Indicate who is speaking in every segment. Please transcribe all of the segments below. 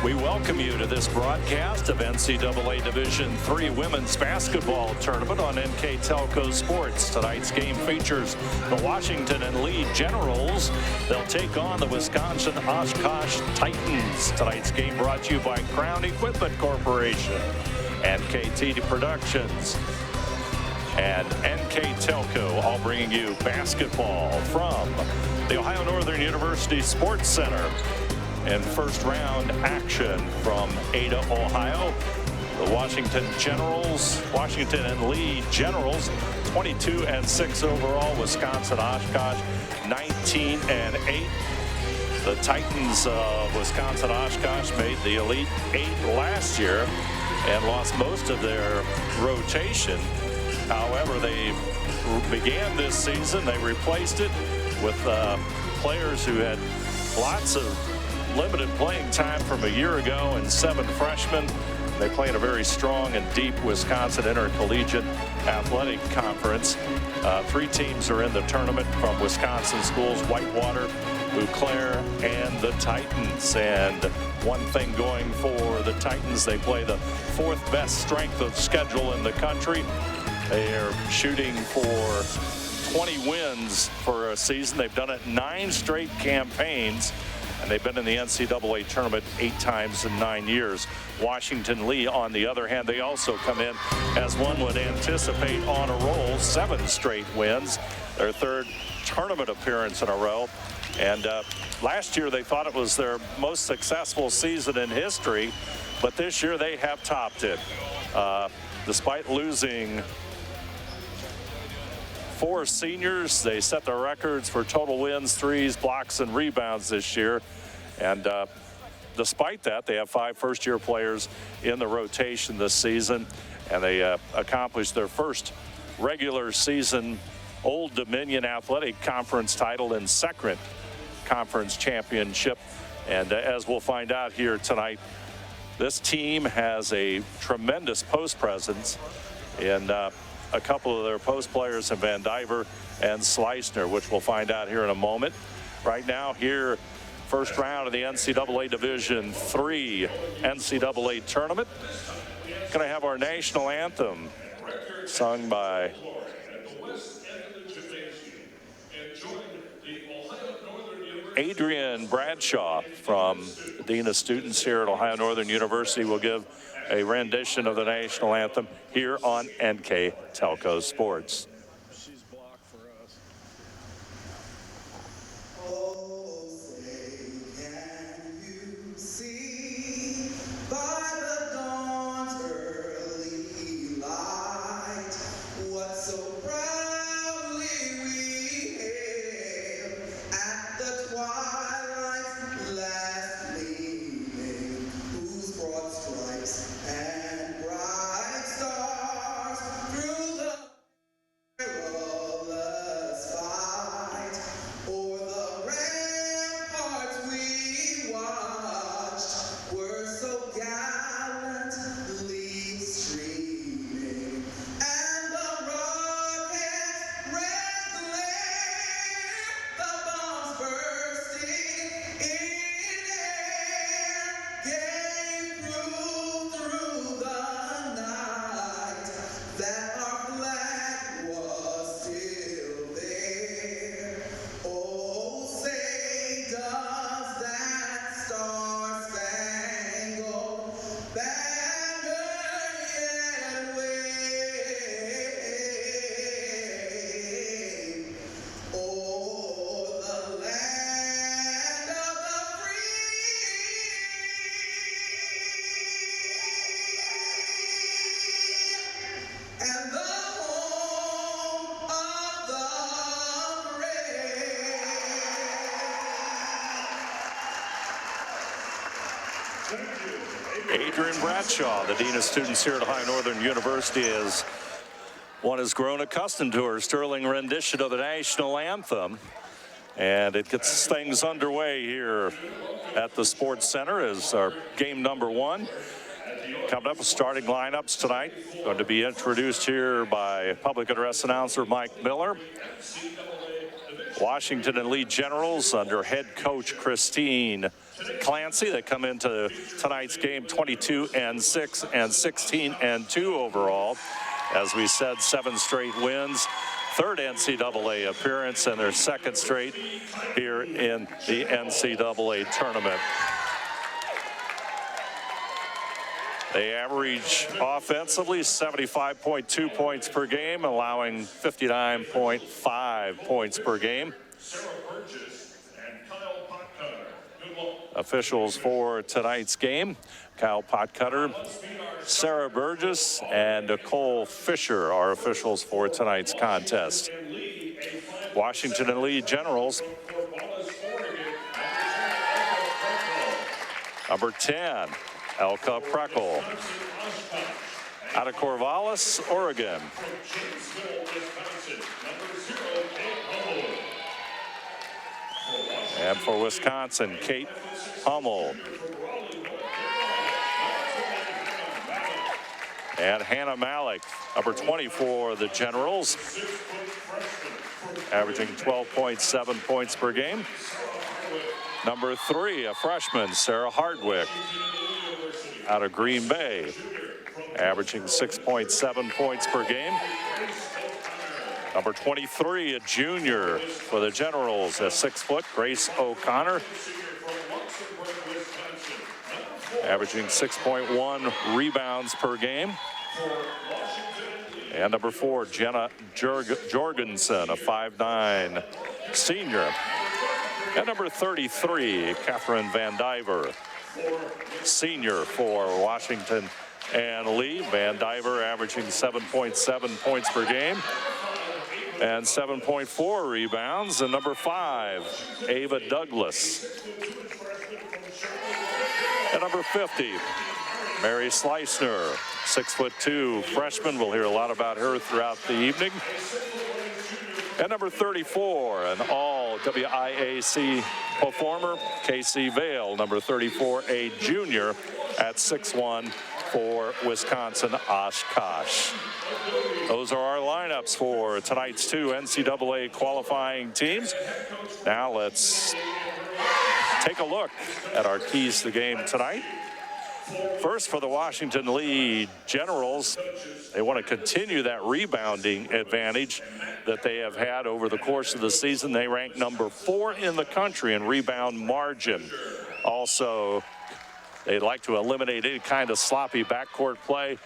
Speaker 1: We welcome you to this broadcast of NCAA Division III Women's Basketball Tournament on NKTelco Sports. Tonight's game features the Washington and Lee Generals. They'll take on the Wisconsin-Oshkosh Titans. Tonight's game brought to you by Crown Equipment Corporation, NKT Productions, and NKTelco, all bringing you basketball from the Ohio Northern University Sports Center. In first round action from Ada, Ohio, the Washington and Lee Generals, 22-6 overall. Wisconsin-Oshkosh, 19-8. The Titans of Wisconsin-Oshkosh made the Elite Eight last year and lost most of their rotation. However, they began this season, they replaced it with players who had lots of limited playing time from a year ago and 7 freshmen. They play in a very strong and deep Wisconsin Intercollegiate Athletic Conference. 3 teams are in the tournament from Wisconsin schools: Whitewater, Eau Claire, and the Titans. And one thing going for the Titans, they play the 4th best strength of schedule in the country. They are shooting for 20 wins for a season. They've done it 9 straight campaigns, and they've been in the NCAA tournament 8 times in 9 years. Washington Lee, on the other hand, they also come in, as one would anticipate, on a roll. 7 straight wins, their 3rd tournament appearance in a row. And last year they thought it was their most successful season in history, but this year they have topped it. Despite losing 4 seniors, they set the records for total wins, threes, blocks, and rebounds this year. And despite that, they have 5 first-year players in the rotation this season, and they accomplished their first regular season Old Dominion Athletic Conference title and 2nd conference championship. And as we'll find out here tonight, this team has a tremendous post presence in a couple of their post players in Van Diver and Slicner, which we'll find out here in a moment. Right now, here, first round of the NCAA Division III NCAA tournament. Going to have our national anthem sung by Adrian Bradshaw from the Dean of Students here at Ohio Northern University. Will give a rendition of the national anthem here on NKTelco Sports.
Speaker 2: She's blocked for us.
Speaker 3: Oh, say can you see by the dawn's early light what so proudly we hailed at the twilight's last gleaming, whose broad stripes and bright stars through the perilous fight o'er the ramparts we watched were so gallantly streaming, and the rocket's red glare, the bombs bursting in air, gave proof through the night that our flag was still there. Oh, say does that star-spangled banner yet wave o'er the land of the free and the home of the brave.
Speaker 1: Adrian Bradshaw, the Dean of Students here at Ohio Northern University, is one has grown accustomed to her sterling rendition of the national anthem. And it gets things underway here at the Sports Center as our game number 1. Coming up with starting lineups tonight. Going to be introduced here by public address announcer Mike Miller. Washington and Lee Generals under head coach Christine Clancy. They come into tonight's game 22-6 and 16-2 overall. As we said, 7 straight wins, 3rd NCAA appearance, and their 2nd straight here in the NCAA tournament. They average offensively 75.2 points per game, allowing 59.5 points per game. Officials for tonight's game: Kyle Potcutter, Sarah Burgess, and Nicole Fisher are officials for tonight's contest. Washington and Lee Generals. Number 10, Elka Preckle. Out of Corvallis, Oregon. And for Wisconsin, Kate Hummel. And Hannah Malik, number 20 for the Generals, averaging 12.7 points per game. Number 3, a freshman, Sarah Hardwick, out of Green Bay, averaging 6.7 points per game. Number 23, a junior for the Generals, a 6-foot, Grace O'Connor, averaging 6.1 rebounds per game. And number 4, Jenna Jorgensen, a 5'9" senior. And number 33, Catherine Van Diver, senior for Washington and Lee. Van Diver averaging 7.7 points per game and 7.4 rebounds. And number 5, Ava Douglas. And number 50, Mary Slicener, 6'2" freshman. We'll hear a lot about her throughout the evening. And number 34, an all WIAC performer, Casey Vale, number 34, a junior at 6'1" for Wisconsin-Oshkosh. Those are our lineups for tonight's 2 NCAA qualifying teams. Now let's take a look at our keys to the game tonight. First, for the Washington Lee Generals, they want to continue that rebounding advantage that they have had over the course of the season. They rank number 4 in the country in rebound margin. Also, they'd like to eliminate any kind of sloppy backcourt play,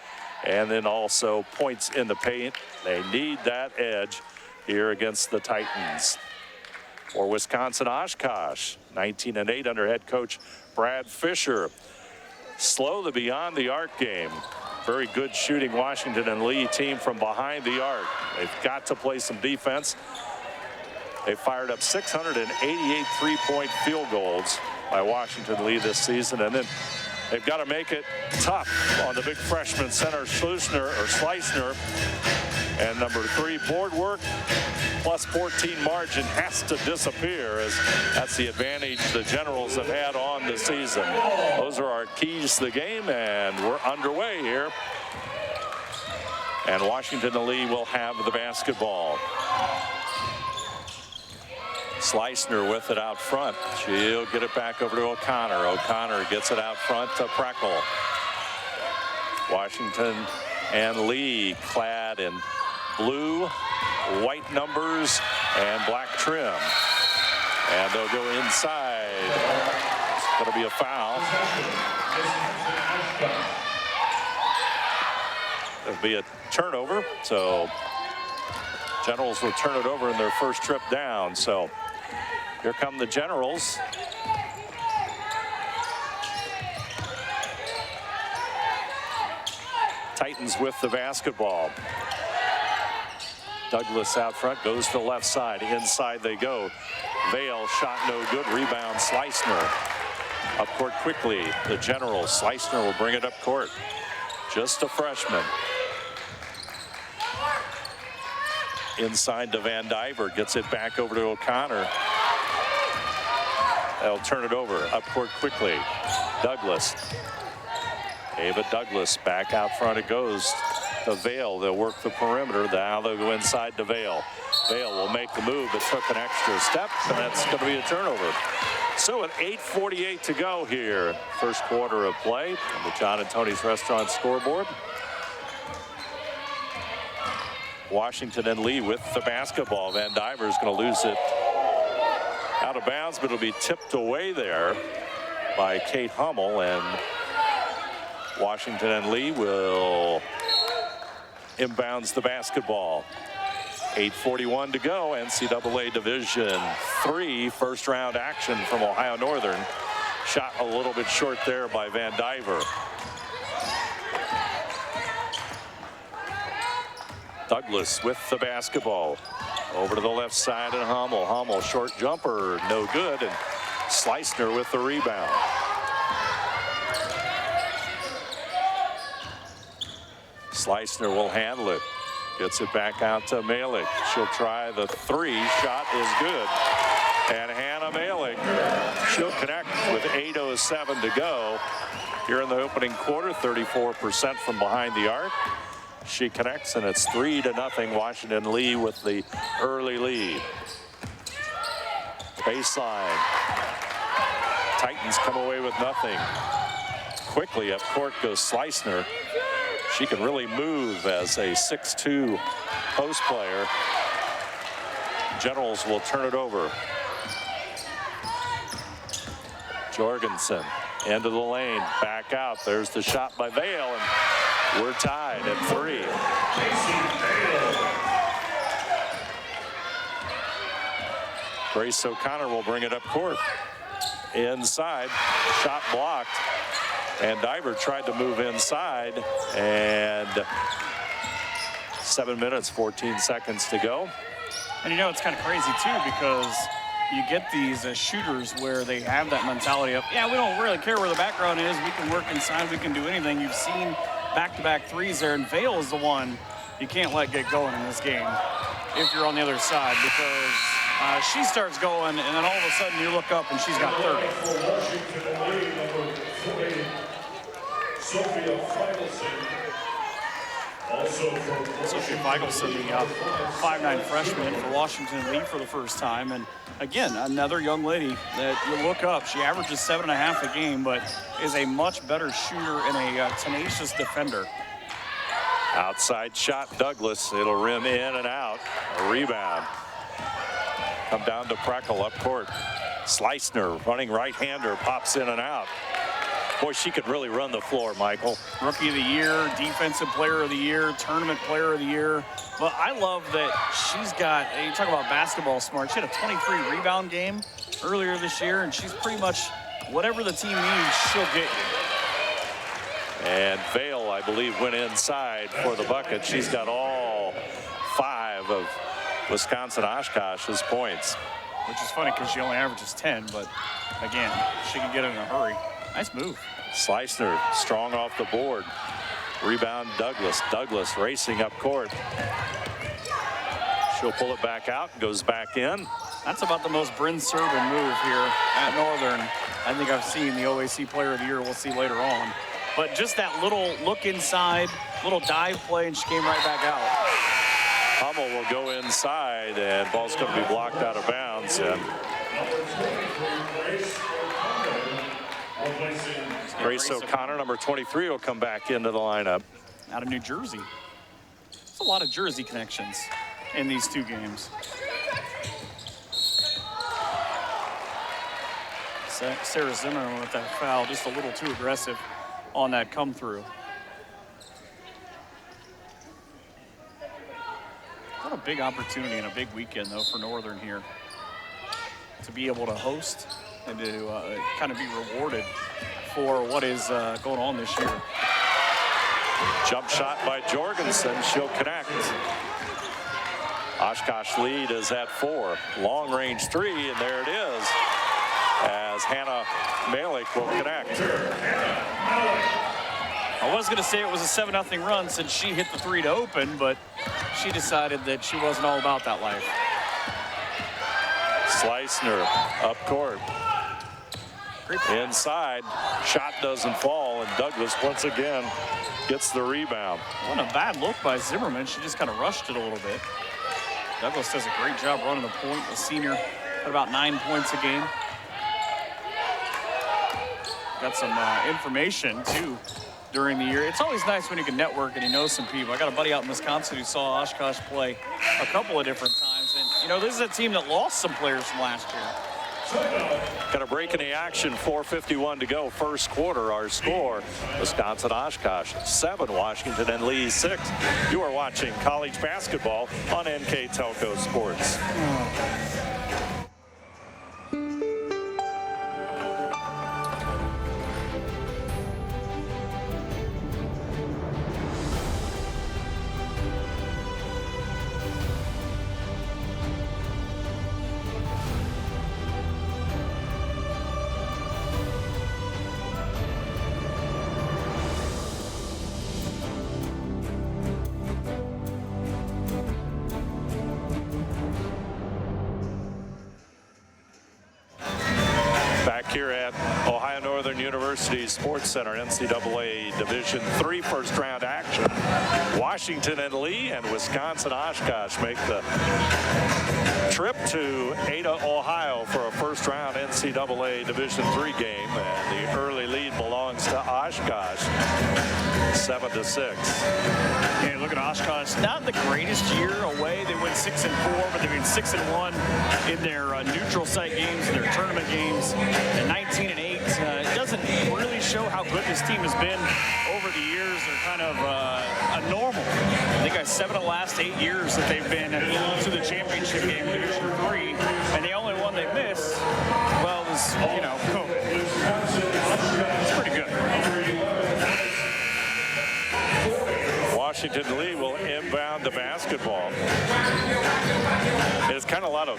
Speaker 1: and then also points in the paint. They need that edge here against the Titans. For Wisconsin-Oshkosh, 19-8 under head coach Brad Fisher. Slow the beyond the arc game. Very good shooting Washington and Lee team from behind the arc. They've got to play some defense. They fired up 688 three-point field goals by Washington Lee this season, and then they've got to make it tough on the big freshman center Schleisner. And number 3, board work plus 14 margin has to disappear, as that's the advantage the Generals have had on the season. Those are our keys to the game, and we're underway here. And Washington and Lee will have the basketball. Schleisner with it out front. She'll get it back over to O'Connor. O'Connor gets it out front to Preckle. Washington and Lee clad in blue, white numbers, and black trim. And they'll go inside. It's going to be a foul. It'll be a turnover. So Generals will turn it over in their first trip down. So here come the Generals. Titans with the basketball. Douglas out front, goes to the left side. Inside they go. Vale shot no good. Rebound Schleisner. Up court quickly. The Generals. Schleisner will bring it up court. Just a freshman. Inside to Van Diver. Gets it back over to O'Connor. They'll turn it over. Up court quickly. Douglas. Ava Douglas back out front it goes. to Vale. They'll work the perimeter. Now they'll go inside to Vale. Vale will make the move, but took an extra step, and that's going to be a turnover. So at 8:48 to go here, first quarter of play on the John and Tony's Restaurant scoreboard. Washington and Lee with the basketball. Van Diver's going to lose it out of bounds, but it'll be tipped away there by Kate Hummel, and Washington and Lee will inbounds the basketball. 8:41 to go. NCAA Division III first round action from Ohio Northern. Shot a little bit short there by Van Diver. Douglas with the basketball. Over to the left side and Hummel. Hummel, short jumper, no good. And Slicner with the rebound. Slicner will handle it. Gets it back out to Malik. She'll try the three. Shot is good. And Hannah Malik, she'll connect with 8:07 to go. Here in the opening quarter, 34% from behind the arc. She connects, and it's 3-0. Washington Lee with the early lead. Baseline. Titans come away with nothing. Quickly up court goes Slicner. She can really move as a 6'2" post player. Generals will turn it over. Jorgensen into the lane, back out. There's the shot by Vale, and we're tied at 3. Grace O'Connor will bring it up court. Inside, shot blocked. And Diver tried to move inside, and 7 minutes, 14 seconds to go.
Speaker 4: And you know, it's kind of crazy too, because you get these shooters where they have that mentality of, yeah, we don't really care where the background is. We can work inside. We can do anything. You've seen back-to-back threes there, and Vale is the one you can't let get going in this game if you're on the other side, because she starts going, and then all of a sudden you look up and she's got 30.
Speaker 2: Sophia
Speaker 4: Feigelson, the 5'9" freshman for Washington Lee for the first time. And again, another young lady that you look up. She averages 7.5 a game, but is a much better shooter and a tenacious defender.
Speaker 1: Outside shot, Douglas. It'll rim in and out. A rebound. Come down to Preckle up court. Slicner, running right-hander, pops in and out. Boy, she could really run the floor, Michael.
Speaker 4: Rookie of the year, defensive player of the year, tournament player of the year. But I love that she's got, you talk about basketball smart, she had a 23 rebound game earlier this year, and she's pretty much whatever the team needs, she'll get you.
Speaker 1: And Vale, I believe, went inside for the bucket. She's got all 5 of Wisconsin-Oshkosh's points.
Speaker 4: Which is funny because she only averages 10, but again, she can get it in a hurry. Nice move.
Speaker 1: Slicner strong off the board. Rebound Douglas. Douglas racing up court. She'll pull it back out, goes back in.
Speaker 4: That's about the most Bryn Serban move here at Northern I think I've seen. The OAC Player of the Year we'll see later on. But just that little look inside, little dive play, and she came right back out.
Speaker 1: Hummel will go inside, and ball's going to be blocked out of bounds. And Grace O'Connor, number 23, will come back into the lineup.
Speaker 4: Out of New Jersey. There's a lot of Jersey connections in these two games. Sarah Zimmerman with that foul, just a little too aggressive on that come through. What a big opportunity and a big weekend, though, for Northern here. To be able to host and to kind of be rewarded for what is going on this year.
Speaker 1: Jump shot by Jorgensen. She'll connect. Oshkosh lead is at 4. Long range 3, and there it is, as Hannah Malik will connect.
Speaker 4: I was going to say it was a 7-0 run since she hit the 3 to open, but she decided that she wasn't all about that life.
Speaker 1: Slicner up court. Inside, shot doesn't fall, and Douglas once again gets the rebound.
Speaker 4: Wasn't a bad look by Zimmerman. She just kind of rushed it a little bit. Douglas does a great job running the point. The senior at about 9 points a game. Got some information too during the year. It's always nice when you can network and you know some people. I got a buddy out in Wisconsin who saw Oshkosh play a couple of different times, and you know, this is a team that lost some players from last year.
Speaker 1: Got a break in the action, 4:51 to go, first quarter. Our score, Wisconsin-Oshkosh 7, Washington and Lee 6. You are watching college basketball on NKTelco Sports. Here at Ohio Northern University Sports Center, NCAA Division III first round action. Washington and Lee and Wisconsin-Oshkosh make the trip to Ada, Ohio for a first round NCAA Division III game, and the early lead belongs to Oshkosh, 7-6.
Speaker 4: Yeah, look at Oshkosh. Not the greatest year away. They went 6-4, but they've been 6-1 in their neutral site games, in their tournament games, and 19-8. It doesn't really show how good this team has been over the years. They're kind of a normal. I think 7 of the last 8 years that they've been to the championship game in Division III, and the only one they missed, well, was, you know, COVID. It's pretty good.
Speaker 1: Washington Lee will inbound the basketball. There's kind of a lot of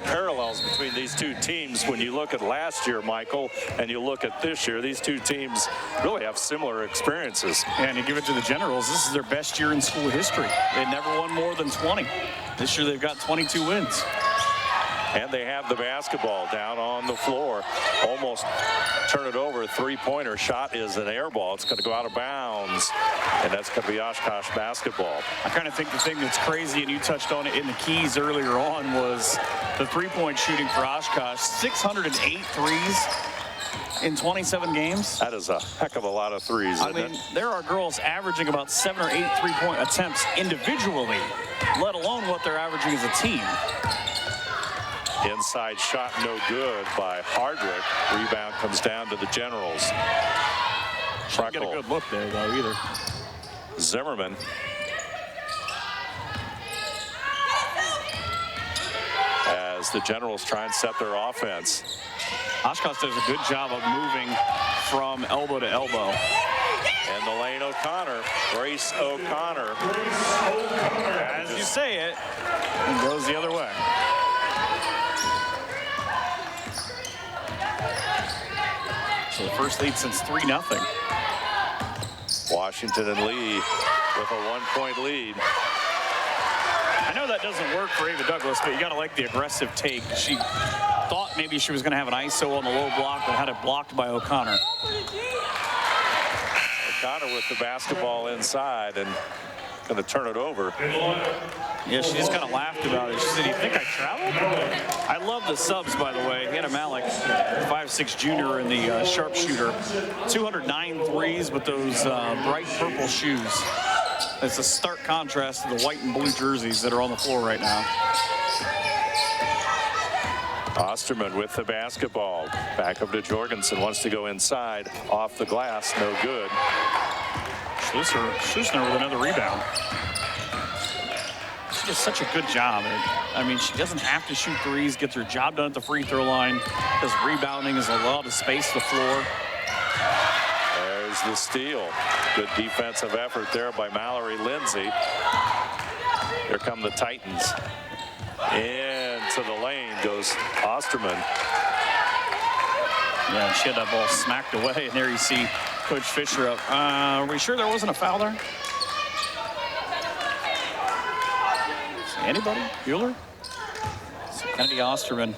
Speaker 1: parallels between these two teams when you look at last year, Michael, and you look at this year. These two teams really have similar experiences.
Speaker 4: And you give it to the Generals, this is their best year in school history. They've never won more than 20. This year they've got 22 wins.
Speaker 1: And they have the basketball down on the floor. Almost turn it over. Three-pointer shot is an air ball. It's going to go out of bounds. And that's going to be Oshkosh basketball.
Speaker 4: I kind of think the thing that's crazy, and you touched on it in the keys earlier on, was the three-point shooting for Oshkosh. 608 threes in 27 games.
Speaker 1: That is a heck of a lot of threes, isn't it?
Speaker 4: There are girls averaging about 7 or 8 three-point attempts individually, let alone what they're averaging as a team.
Speaker 1: Inside shot no good by Hardwick. Rebound comes down to the Generals.
Speaker 4: Didn't get a good look there, though, either.
Speaker 1: Zimmerman. As the Generals try and set their offense.
Speaker 4: Oshkosh does a good job of moving from elbow to elbow.
Speaker 1: And the lane, O'Connor. Grace O'Connor.
Speaker 4: As you say it, it goes the other way. So the first lead since 3-0.
Speaker 1: Washington and Lee with a 1-point lead.
Speaker 4: I know that doesn't work for Ava Douglas, but you got to like the aggressive take. She thought maybe she was going to have an ISO on the low block, but had it blocked by O'Connor.
Speaker 1: O'Connor with the basketball inside and going to turn it over.
Speaker 4: Yeah, she just kind of laughed about it. She said, "You think I traveled?" I love the subs, by the way. Hannah Malik, 5'6" junior in the sharpshooter. 209 threes with those bright purple shoes. It's a stark contrast to the white and blue jerseys that are on the floor right now.
Speaker 1: Osterman with the basketball. Back up to Jorgensen. Wants to go inside. Off the glass. No good.
Speaker 4: Schusner with another rebound. She does such a good job. I mean, she doesn't have to shoot threes, gets her job done at the free throw line, does rebounding, is allowed to space the floor.
Speaker 1: There's the steal. Good defensive effort there by Mallory Lindsay. Here come the Titans. Into the lane goes Osterman.
Speaker 4: Yeah, she had that ball smacked away, and there you see Coach Fisher up. Are we sure there wasn't a foul there? Anybody? Bueller? So Kennedy Osterman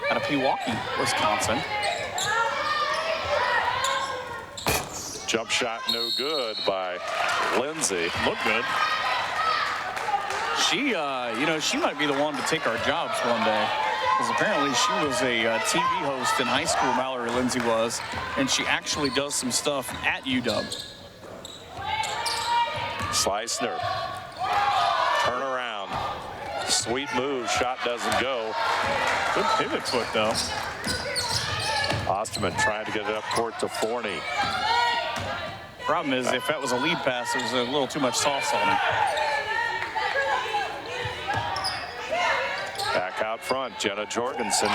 Speaker 4: out of Pewaukee, Wisconsin.
Speaker 1: Jump shot no good by Lindsay.
Speaker 4: Looked good. She, she might be the one to take our jobs one day. Because apparently she was a TV host in high school, Mallory Lindsay was. And she actually does some stuff at UW.
Speaker 1: Slicner. Turn around. Sweet move. Shot doesn't go.
Speaker 4: Good pivot foot, though.
Speaker 1: Osterman trying to get it up court to Forney.
Speaker 4: Problem is, if that was a lead pass, it was a little too much sauce on it.
Speaker 1: Back out front, Jenna Jorgensen.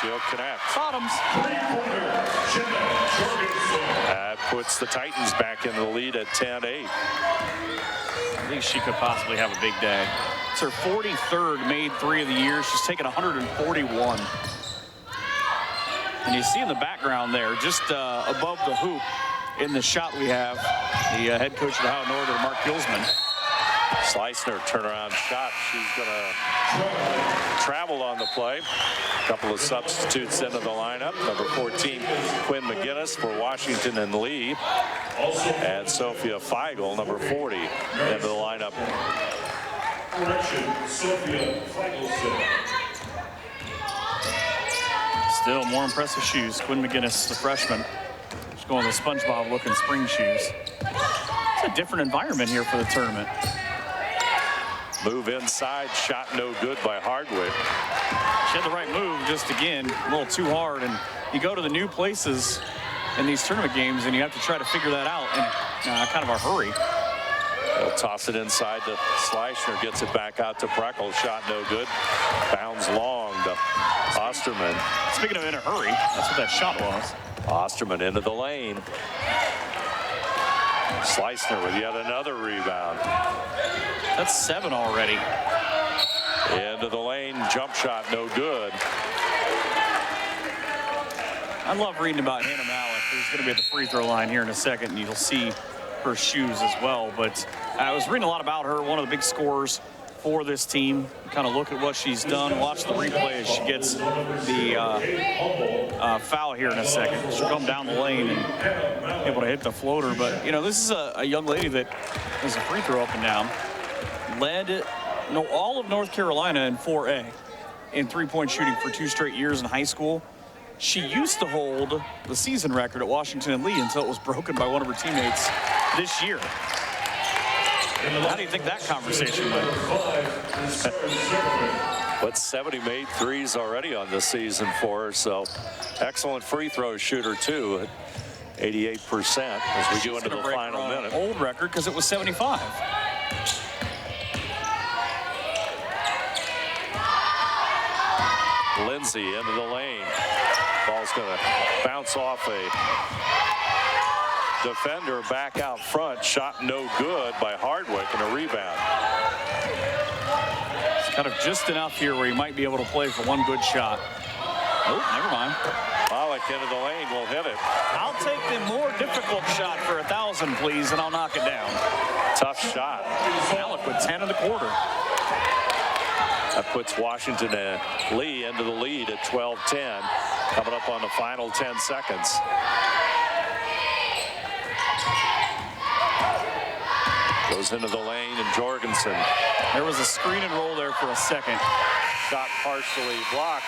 Speaker 1: She'll connect.
Speaker 4: Bottoms.
Speaker 1: That puts the Titans back in the lead at 10-8.
Speaker 4: At least she could possibly have a big day. It's her 43rd made three of the year. She's taken 141. And you see in the background there, just above the hoop in the shot we have, the head coach of Ohio Northern, Mark Gilsman.
Speaker 1: Slicner turnaround shot. She's going to travel on the play. A couple of substitutes into the lineup. Number 14, Quinn McGinnis for Washington and Lee. And Sophia Feigl, number 40, into the lineup.
Speaker 2: Correction, Sophia Feigl.
Speaker 4: Still more impressive shoes. Quinn McGinnis, the freshman. She's going with the SpongeBob-looking spring shoes. It's a different environment here for the tournament.
Speaker 1: Move inside, shot no good by Hardwick.
Speaker 4: She had the right move, just again, a little too hard. And you go to the new places in these tournament games, and you have to try to figure that out in kind of a hurry.
Speaker 1: They'll toss it inside to Slicner, gets it back out to Preckle. Shot no good. Bounds long to Osterman.
Speaker 4: Speaking of in a hurry, that's what that shot was.
Speaker 1: Osterman into the lane. Slicner with yet another rebound.
Speaker 4: That's 7 already.
Speaker 1: Into the lane, jump shot no good.
Speaker 4: I love reading about Hannah Malik, who's going to be at the free throw line here in a second, and you'll see her shoes as well. But I was reading a lot about her, one of the big scorers for this team. Kind of look at what she's done, watch the replay as she gets the foul here in a second. She'll come down the lane and able to hit the floater. But, this is a young lady that is a free throw up and down. Led all of North Carolina in 4A in three-point shooting for 2 straight years in high school. She used to hold the season record at Washington and Lee until it was broken by one of her teammates this year. How do you think that conversation went?
Speaker 1: But 70 made threes already on this season for her, so excellent free throw shooter too at 88% as we go into the final minute.
Speaker 4: Old record because it was 75.
Speaker 1: Lindsay into the lane. Ball's going to bounce off a defender back out front. Shot no good by Hardwick and a rebound.
Speaker 4: It's kind of just enough here where you might be able to play for one good shot. Oh, never mind.
Speaker 1: Malik into the lane will hit it.
Speaker 4: I'll take the more difficult shot for 1,000, please, and I'll knock it down.
Speaker 1: Tough shot.
Speaker 4: Malik with 10 in the quarter.
Speaker 1: That puts Washington and Lee into the lead at 12-10. Coming up on the final 10 seconds. Goes into the lane and Jorgensen.
Speaker 4: There was a screen and roll there for a second.
Speaker 1: Shot partially blocked.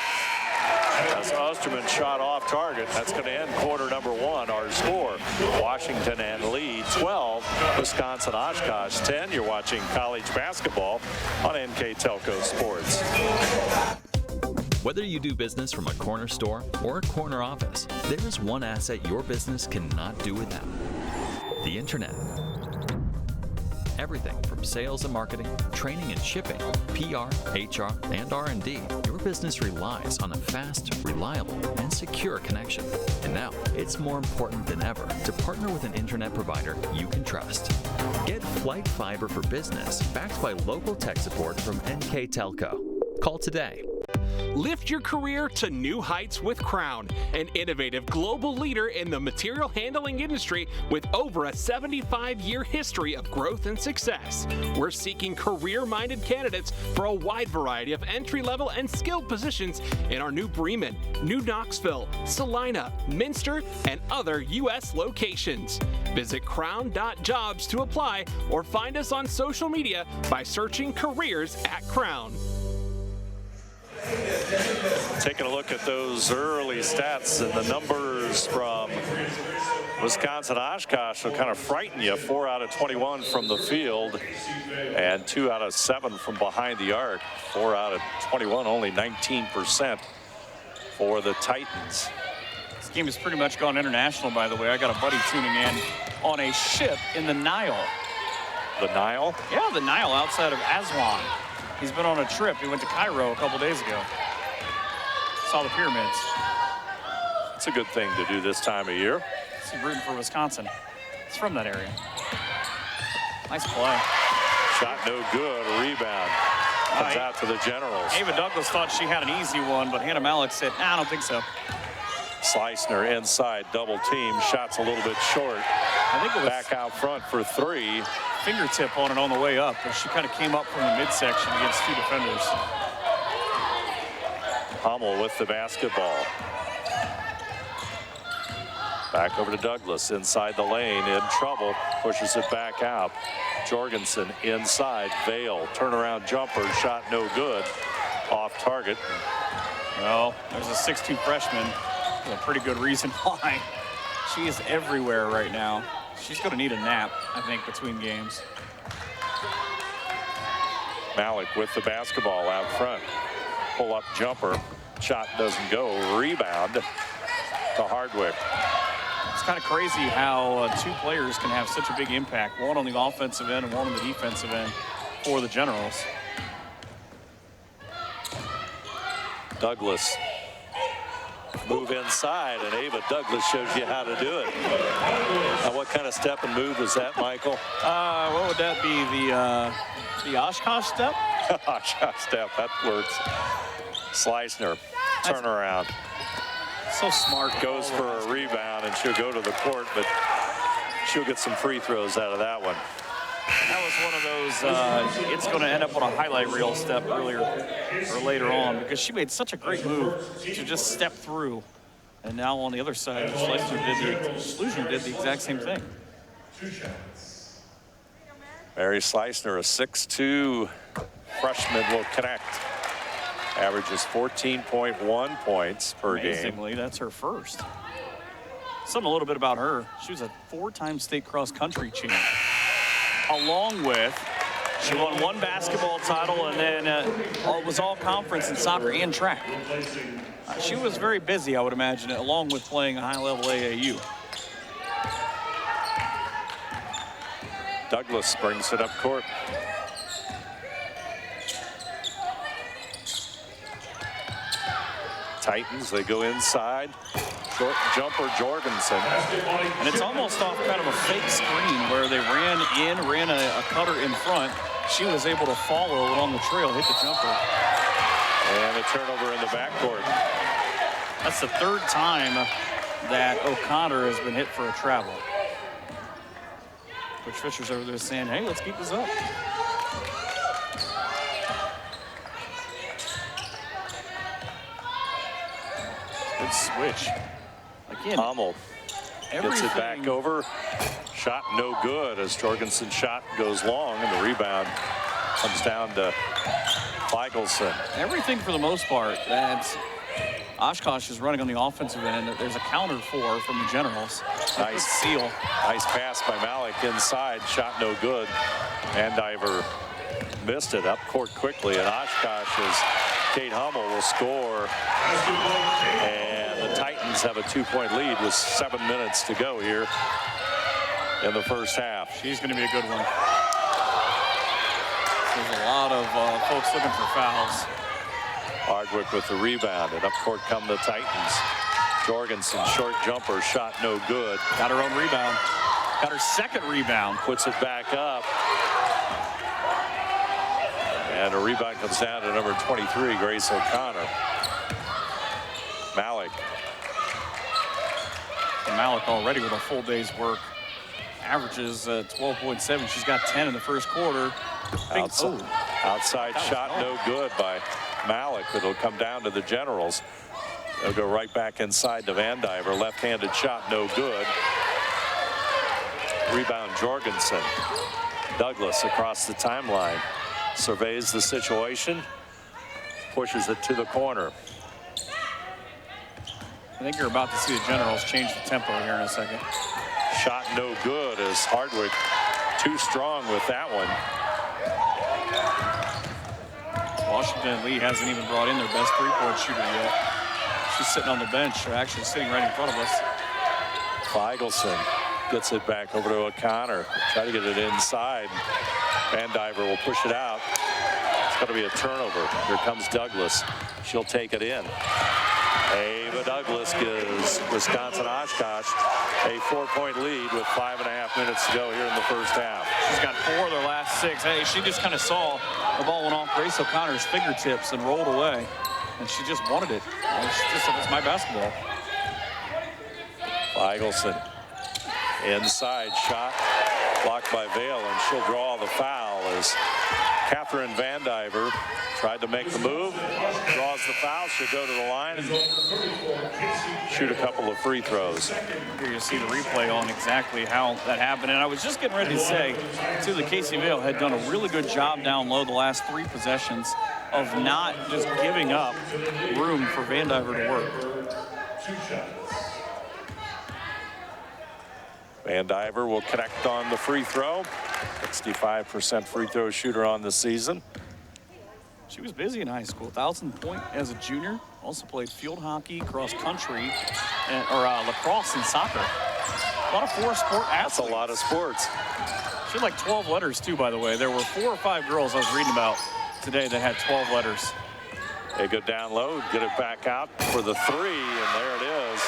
Speaker 1: As Osterman shot off target. That's going to end quarter number 1. Our score, Washington and Lee 12, Wisconsin-Oshkosh 10. You're watching college basketball on NKTelco Sports.
Speaker 5: Whether you do business from a corner store or a corner office, there is one asset your business cannot do without: the internet. Everything from sales and marketing, training and shipping, PR, HR, and R&D, your business relies on a fast, reliable, and secure connection. And now, it's more important than ever to partner with an internet provider you can trust. Get Flight Fiber for Business, backed by local tech support from NKTelco. Call today.
Speaker 6: Lift your career to new heights with Crown, an innovative global leader in the material handling industry with over a 75-year history of growth and success. We're seeking career-minded candidates for a wide variety of entry-level and skilled positions in our new Bremen, New Knoxville, Salina, Minster, and other U.S. locations. Visit crown.jobs to apply or find us on social media by searching careers at Crown.
Speaker 1: Taking a look at those early stats and the numbers from Wisconsin-Oshkosh will kind of frighten you. 4 out of 21 from the field and 2 out of 7 from behind the arc. 4 out of 21, only 19% for the Titans.
Speaker 4: This game has pretty much gone international, by the way. I got a buddy tuning in on a ship in the Nile.
Speaker 1: The Nile?
Speaker 4: Yeah, the Nile outside of Aswan. He's been on a trip. He went to Cairo a couple days ago. Saw the pyramids.
Speaker 1: It's a good thing to do this time of year.
Speaker 4: He's rooting for Wisconsin. He's from that area. Nice play.
Speaker 1: Shot no good. A rebound. Comes out to the Generals.
Speaker 4: Ava Douglas thought she had an easy one, but Hannah Malik said, nah, I don't think so.
Speaker 1: Slicner inside, double team. Shot's a little bit short.
Speaker 4: I think it was
Speaker 1: back out front for 3.
Speaker 4: Fingertip on it on the way up, but she kind of came up from the midsection against 2 defenders.
Speaker 1: Hummel with the basketball. Back over to Douglas inside the lane, in trouble, pushes it back out. Jorgensen inside, Vale, turnaround jumper, shot no good, off target.
Speaker 4: Well, there's a 6'2" freshman with a pretty good reason why. She is everywhere right now. She's going to need a nap, I think, between games.
Speaker 1: Malik with the basketball out front. Pull-up jumper. Shot doesn't go. Rebound to Hardwick.
Speaker 4: It's kind of crazy how 2 players can have such a big impact. One on the offensive end and one on the defensive end for the Generals.
Speaker 1: Douglas. Move inside, and Ava Douglas shows you how to do it. Now, what kind of step and move was that, Michael?
Speaker 4: What would that be? The Oshkosh step?
Speaker 1: Oshkosh step, that works. Slicner, turnaround.
Speaker 4: So smart.
Speaker 1: Goes for a rebound, and she'll go to the court, but she'll get some free throws out of that one.
Speaker 4: That was one of those, it's going to end up on a highlight reel step earlier or later on, because she made such a great move to just step through. And now on the other side, Schlusner did the exact same thing.
Speaker 1: Mary Slicner, a 6'2" freshman, will connect. Averages 14.1 points per game.
Speaker 4: Amazingly, that's her first. Something a little bit about her. She was a 4-time state cross-country champ. Along with, she won 1 basketball title and then was all conference in soccer and track. She was very busy, I would imagine, along with playing a high-level AAU.
Speaker 1: Douglas brings it up court. Titans, they go inside. Short jumper, Jorgensen.
Speaker 4: And it's almost off kind of a fake screen where they ran a cutter in front. She was able to follow along the trail, hit the jumper.
Speaker 1: And a turnover in the backcourt.
Speaker 4: That's the 3rd time that O'Connor has been hit for a travel. Coach Fisher's over there saying, hey, let's keep this up. Good switch. Again,
Speaker 1: Hummel gets it back over. Shot no good as Jorgensen's shot goes long, and the rebound comes down to Feigelson.
Speaker 4: Everything for the most part that Oshkosh is running on the offensive end, there's a counter for from the Generals.
Speaker 1: Nice
Speaker 4: seal.
Speaker 1: Nice pass by Malik inside. Shot no good. Andiver missed it up court quickly, and Oshkosh's Kate Hummel will score. And the Titans have a 2-point lead with 7 minutes to go here in the first half.
Speaker 4: She's going to be a good one. There's a lot of folks looking for fouls.
Speaker 1: Hardwick with the rebound, and up court come the Titans. Jorgensen, short jumper, shot no good.
Speaker 4: Got her own rebound. Got her 2nd rebound.
Speaker 1: Puts it back up. And a rebound comes down to number 23, Grace O'Connor. Malik.
Speaker 4: And Malik already with a full day's work. Averages 12.7. She's got 10 in the first quarter.
Speaker 1: Outside shot, no good by Malik. It'll come down to the Generals. They'll go right back inside to Vandiver. Left-handed shot, no good. Rebound, Jorgensen. Douglas across the timeline. Surveys the situation. Pushes it to the corner.
Speaker 4: I think you're about to see the Generals change the tempo here in a second.
Speaker 1: Shot no good as Hardwick too strong with that one.
Speaker 4: Washington Lee hasn't even brought in their best three-point shooter yet. She's sitting on the bench, or actually sitting right in front of us.
Speaker 1: Feigelson gets it back over to O'Connor. Try to get it inside. Vandiver will push it out. It's going to be a turnover. Here comes Douglas. She'll take it in. Ava Douglas gives Wisconsin-Oshkosh a 4-point lead with 5.5 minutes to go here in the first half.
Speaker 4: She's got 4 of their last 6. Hey, she just kind of saw the ball went off Grace O'Connor's fingertips and rolled away. And she just wanted it. She just said, it's my basketball.
Speaker 1: Feigelson inside shot blocked by Vale, and she'll draw the foul as Catherine Vandiver tried to make the move, draws the foul. She'll go to the line and shoot a couple of free throws.
Speaker 4: Here you see the replay on exactly how that happened. And I was just getting ready to say, too, that Casey Vale had done a really good job down low the last 3 possessions of not just giving up room for Vandiver to work.
Speaker 1: Vandiver will connect on the free throw. 65% free throw shooter on the season.
Speaker 4: She was busy in high school. 1,000 point as a junior. Also played field hockey, cross country, or lacrosse and soccer. A lot of 4-sport athletes.
Speaker 1: That's a lot of sports.
Speaker 4: She had like 12 letters too, by the way. There were 4 or 5 girls I was reading about today that had 12 letters.
Speaker 1: They go down low, get it back out for the 3, and there it is.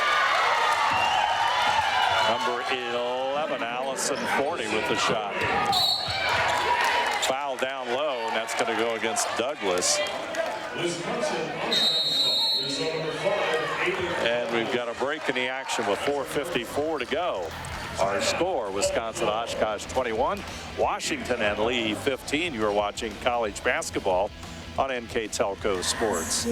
Speaker 1: Number 11, Allison Forney with the shot. Foul down low, and that's going to go against Douglas. And we've got a break in the action with 4:54 to go. Our score, Wisconsin-Oshkosh 21, Washington and Lee 15. You are watching college basketball on NKTelco Sports.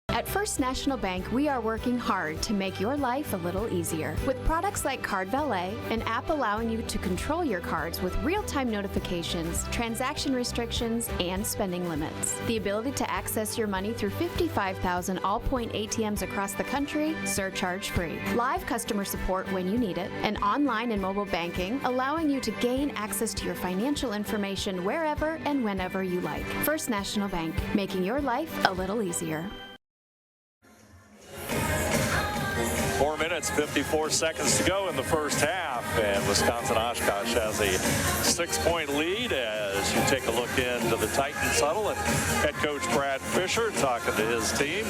Speaker 7: At First National Bank, we are working hard to make your life a little easier. With products like Card Valet, an app allowing you to control your cards with real-time notifications, transaction restrictions, and spending limits. The ability to access your money through 55,000 all-point ATMs across the country, surcharge-free. Live customer support when you need it, and online and mobile banking, allowing you to gain access to your financial information wherever and whenever you like. First National Bank, making your life a little easier.
Speaker 1: 4 minutes, 54 seconds to go in the first half, and Wisconsin-Oshkosh has a 6-point lead as you take a look into the Titans huddle and head coach Brad Fisher talking to his team.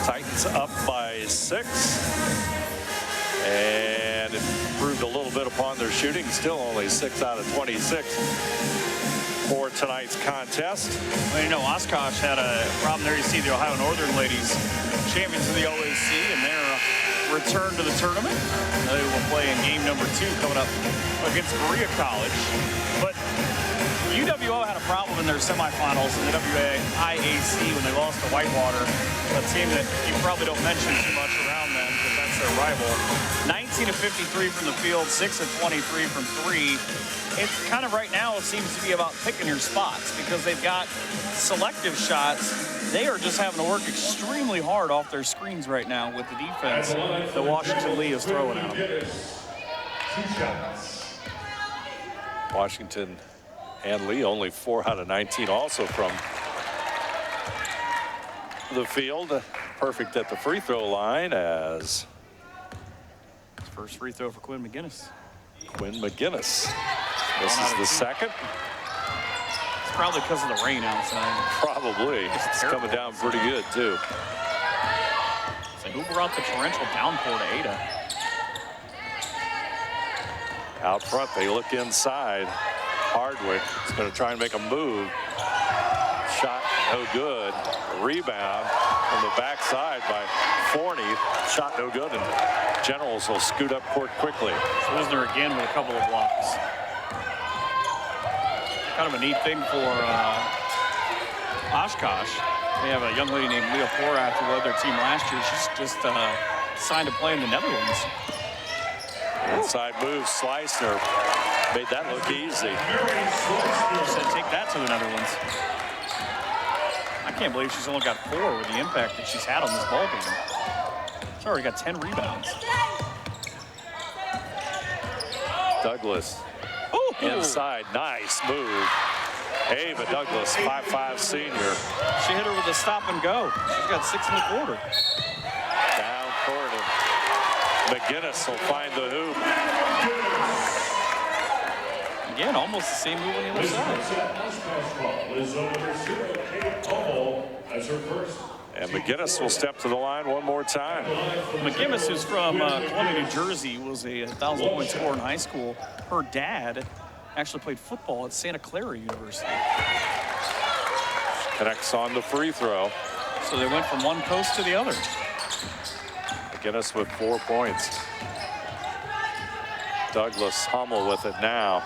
Speaker 1: Titans up by 6, and improved a little bit upon their shooting, still only 6 out of 26 for tonight's contest.
Speaker 4: Well, you know, Oshkosh had a problem there. You see the Ohio Northern ladies, champions of the OAC, and their return to the tournament. They will play in game number 2 coming up against Berea College. But UWO had a problem in their semifinals in the WIAC when they lost to Whitewater, a team that you probably don't mention too much around them because that's their rival. 19 of 53 from the field, 6 of 23 from 3. It's kind of right now, it seems to be about picking your spots because they've got selective shots. They are just having to work extremely hard off their screens right now with the defense that Washington Lee is throwing at them.
Speaker 1: Washington and Lee only 4 out of 19 also from the field. Perfect at the free throw line as
Speaker 4: First free throw for Quinn McGinnis.
Speaker 1: Quinn McGinnis. This is the second.
Speaker 4: It's probably because of the rain outside.
Speaker 1: Probably. It's coming down pretty good, too.
Speaker 4: So who brought the torrential downpour to Ada?
Speaker 1: Out front, they look inside. Hardwick is going to try and make a move. Shot no good. Rebound from the backside by Forney. Shot no good, and Generals will scoot up court quickly.
Speaker 4: Wisner again with a couple of blocks. Kind of a neat thing for Oshkosh. They have a young lady named Leah Porath who led their team last year. She's just signed to play in the Netherlands.
Speaker 1: Inside move, Slicer made that look easy.
Speaker 4: She said, take that to the Netherlands. I can't believe she's only got 4 with the impact that she's had on this ball game. She's already got 10 rebounds.
Speaker 1: Douglas inside, nice move. Ava Douglas, 5'5" senior.
Speaker 4: She hit her with a stop and go. She's got 6 in the quarter.
Speaker 1: Down court, and McGinnis will find the hoop.
Speaker 4: Again, almost the same move on the other side.
Speaker 1: And McGinnis will step to the line one more time.
Speaker 4: McGinnis, who's from Columbia, New Jersey, was a 1,000-point scorer in high school. Her dad actually played football at Santa Clara University.
Speaker 1: Connects on the free throw.
Speaker 4: So they went from one coast to the other.
Speaker 1: McGinnis with 4 points. Douglas Hummel with it now.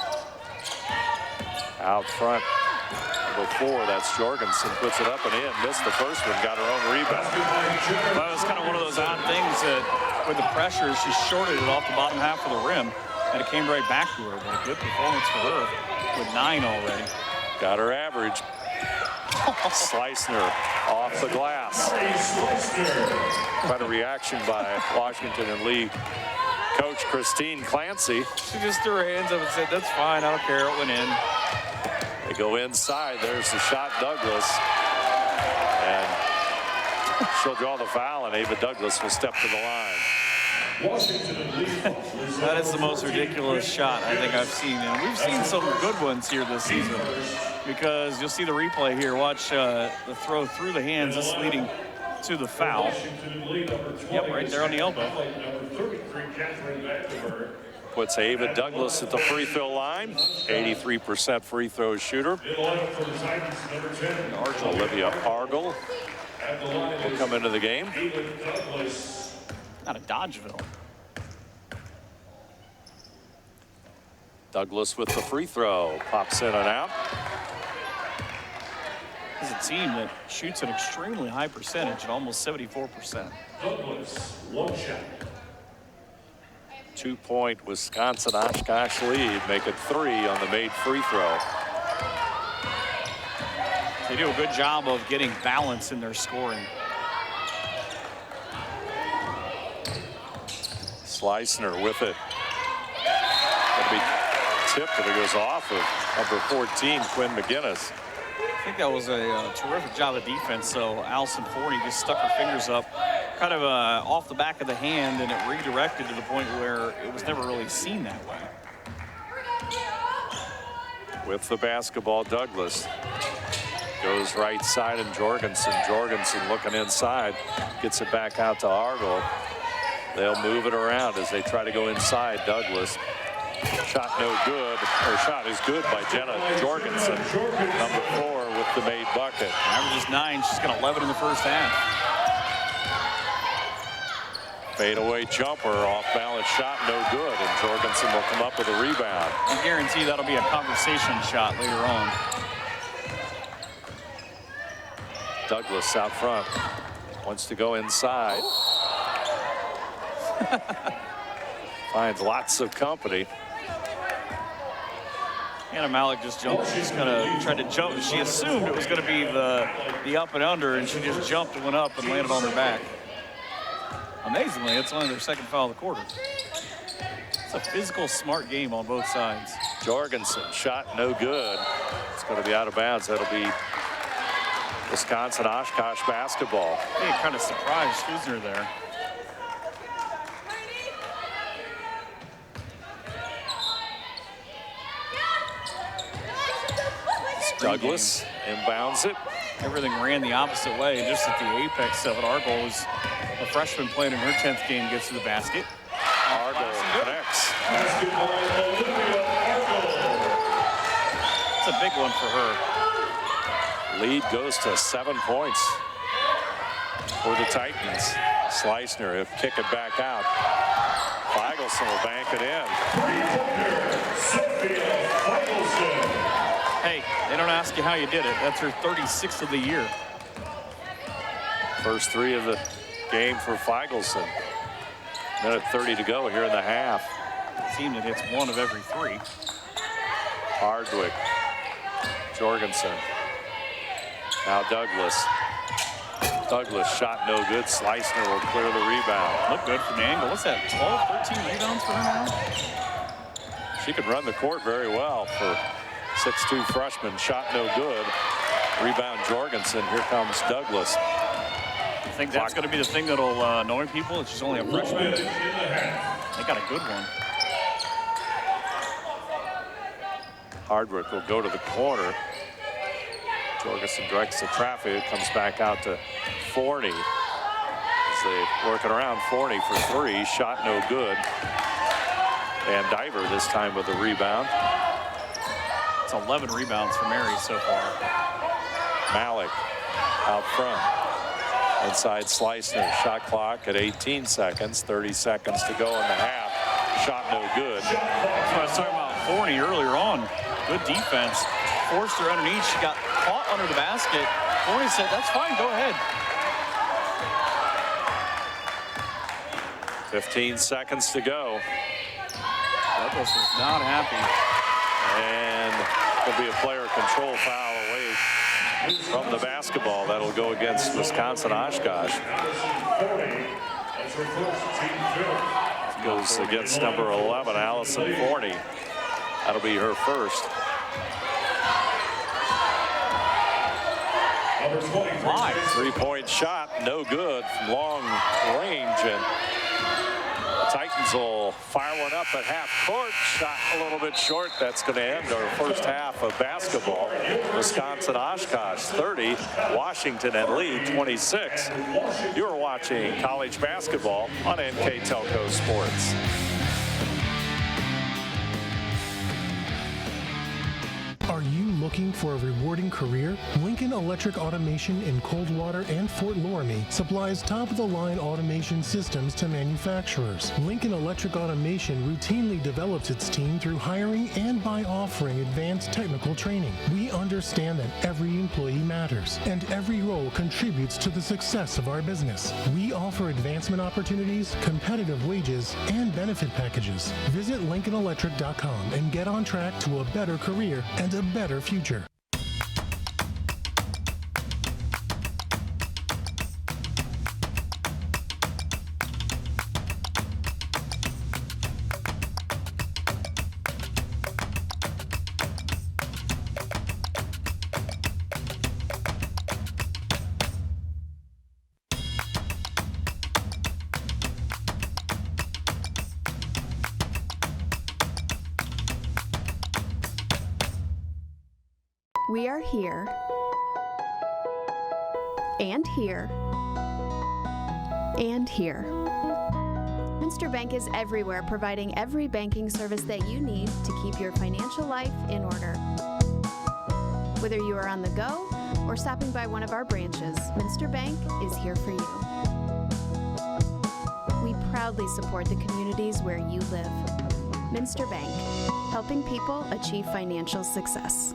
Speaker 1: Out front. Number 4, that's Jorgensen, puts it up and in. Missed the first one, got her own rebound.
Speaker 4: That was kind of one of those odd things that with the pressure, she shorted it off the bottom half of the rim, and it came right back to her. But a good performance for her with 9 already.
Speaker 1: Got her average. Slicner off the glass. Quite a reaction by Washington and Lee coach Christine Clancy.
Speaker 4: She just threw her hands up and said, that's fine, I don't care, it went in.
Speaker 1: They go inside. There's the shot, Douglas. And she'll draw the foul, and Ava Douglas will step to the line.
Speaker 4: That is the most ridiculous shot I think I've seen. And we've seen some good ones here this season, because you'll see the replay here. Watch the throw through the hands. This leading to the foul. Yep, right there on the elbow.
Speaker 1: Puts Ava Douglas at the free throw line. 83% free throw shooter. Olivia Argel will come into the game.
Speaker 4: Out of Dodgeville.
Speaker 1: Douglas with the free throw. Pops in and out.
Speaker 4: This is a team that shoots an extremely high percentage at almost 74%.
Speaker 2: Douglas, 1 shot.
Speaker 1: 2-point Wisconsin-Oshkosh lead. Make it 3 on the made free throw.
Speaker 4: They do a good job of getting balance in their scoring.
Speaker 1: Slicner with it. It'll be tipped if it goes off of number 14, Quinn McGinnis.
Speaker 4: I think that was a terrific job of defense. So Allison Forney just stuck her fingers up, kind of off the back of the hand, and it redirected to the point where it was never really seen that way.
Speaker 1: With the basketball, Douglas goes right side, and Jorgensen looking inside, gets it back out to Argel. They'll move it around as they try to go inside. Douglas, shot no good, or shot is good by Jenna Jorgensen, number 4 with the made bucket.
Speaker 4: Averages 9, she's got 11 in the first half.
Speaker 1: Fadeaway jumper, off balance shot, no good, and Jorgensen will come up with a rebound.
Speaker 4: I guarantee that'll be a conversation shot later on.
Speaker 1: Douglas out front, wants to go inside. Finds lots of company.
Speaker 4: Anna Malik just jumped. She's gonna try to jump. She assumed it was gonna be the up and under, and she just jumped and went up and landed on her back. Amazingly, it's only their second foul of the quarter. It's a physical, smart game on both sides.
Speaker 1: Jorgensen, shot no good. It's going to be out of bounds. That'll be Wisconsin-Oshkosh basketball.
Speaker 4: I think it kind of surprised Schuzner there.
Speaker 1: Douglas inbounds it.
Speaker 4: Everything ran the opposite way, just at the apex of it. Argel was a freshman playing in her 10th game, gets to the basket.
Speaker 1: Argel connects.
Speaker 4: a big one for her.
Speaker 1: Lead goes to 7 points for the Titans. Slicner will kick it back out. Feigelson will bank it in.
Speaker 4: Hey, they don't ask you how you did it. That's her 36th of the year.
Speaker 1: First 3 of the game for Feigelson. Minute 30 to go here in the half.
Speaker 4: Team that hits 1 of every 3.
Speaker 1: Hardwick. Jorgensen. Now Douglas. Douglas shot no good. Slicner will clear the rebound.
Speaker 4: Look good from the angle. What's that, 12, 13 rebounds for her now?
Speaker 1: She could run the court very well for 6'2" freshman. Shot no good. Rebound Jorgensen. Here comes Douglas.
Speaker 4: I think that's going to be the thing that'll annoy people. It's she's only a freshman. They got a good one.
Speaker 1: Hardwick will go to the corner. Jorgensen directs the traffic. It comes back out to Forney. As they working around Forney for 3. Shot no good. And Diver this time with the rebound.
Speaker 4: It's 11 rebounds for Mary so far.
Speaker 1: Malik out front. Inside Slicner. Shot clock at 18 seconds. 30 seconds to go in the half. Shot no good.
Speaker 4: That's what I was talking about Forney earlier on. Good defense. Forced her underneath. She got caught under the basket. Forney said, that's fine, go ahead.
Speaker 1: 15 seconds to go.
Speaker 4: Douglas is not happy.
Speaker 1: And there'll be a player control foul away from the basketball. That'll go against Wisconsin-Oshkosh. Goes against number 11, Allison Forney. That'll be her first.
Speaker 4: Why?
Speaker 1: 3-point shot, no good from long range, and the Titans will fire one up at half court. Shot a little bit short. That's going to end our first half of basketball. Wisconsin-Oshkosh 30, Washington and Lee 26. You're watching college basketball on NKTelco Sports.
Speaker 8: Are you looking for a rewarding career? Lincoln Electric Automation in Coldwater and Fort Loramie supplies top-of-the-line automation systems to manufacturers. Lincoln Electric Automation routinely develops its team through hiring and by offering advanced technical training. We understand that every employee matters, and every role contributes to the success of our business. We offer advancement opportunities, competitive wages, and benefit packages. Visit LincolnElectric.com and get on track to a better career and a better future.
Speaker 7: We are here, and here, and here. Minster Bank is everywhere, providing every banking service that you need to keep your financial life in order. Whether you are on the go or stopping by one of our branches, Minster Bank is here for you. We proudly support the communities where you live. Minster Bank, helping people achieve financial success.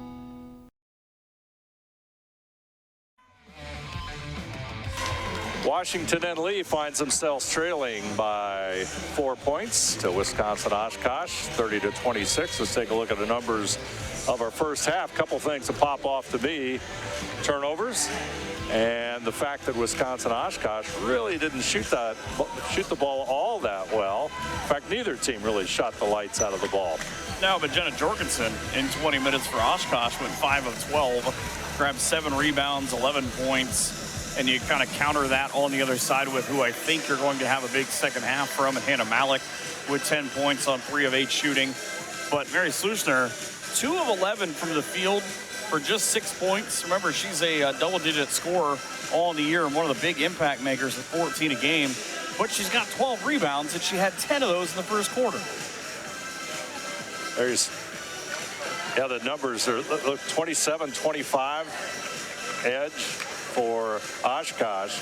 Speaker 1: Washington and Lee finds themselves trailing by 4 points to Wisconsin-Oshkosh, 30-26. Let's take a look at the numbers of our first half. Couple things to pop off to me. Turnovers and the fact that Wisconsin-Oshkosh really didn't shoot the ball all that well. In fact, neither team really shot the lights out of the ball.
Speaker 4: No, but Jenna Jorgensen in 20 minutes for Oshkosh went 5 of 12, grabbed 7 rebounds, 11 points. And you kind of counter that on the other side with who I think you're going to have a big second half from, Hannah Malik with 10 points on 3 of 8 shooting. But Mary Slushner, 2 of 11 from the field for just 6 points. Remember, she's a double-digit scorer all in the year and one of the big impact makers at 14 a game. But she's got 12 rebounds, and she had 10 of those in the first quarter.
Speaker 1: There's Yeah, the numbers are 27-25 edge for Oshkosh.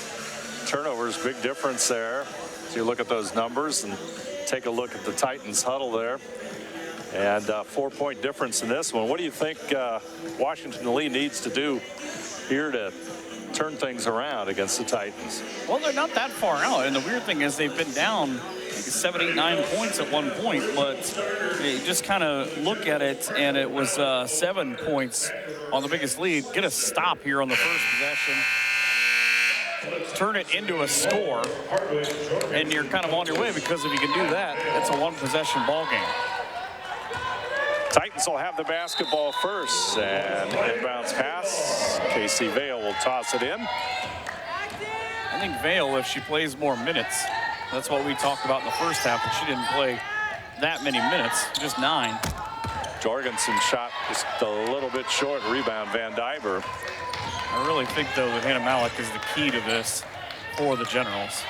Speaker 1: Turnovers, big difference there. So you look at those numbers and take a look at the Titans huddle there. And 4-point difference in this one. What do you think Washington Lee needs to do here to turn things around against the Titans?
Speaker 4: Well, they're not that far out. And the weird thing is they've been down 7, 8, 9 points at one point, but you just kind of look at it, and it was 7 points on the biggest lead. Get a stop here on the first possession. Turn it into a score, and you're kind of on your way, because if you can do that, it's a one-possession ball game.
Speaker 1: Titans will have the basketball first, and inbounds pass. Casey Vale will toss it in.
Speaker 4: I think Vale, if she plays more minutes, that's what we talked about in the first half, but she didn't play that many minutes, just 9.
Speaker 1: Jorgensen shot just a little bit short. Rebound, Van Diver.
Speaker 4: I really think, though, that Hannah Malik is the key to this for the Generals.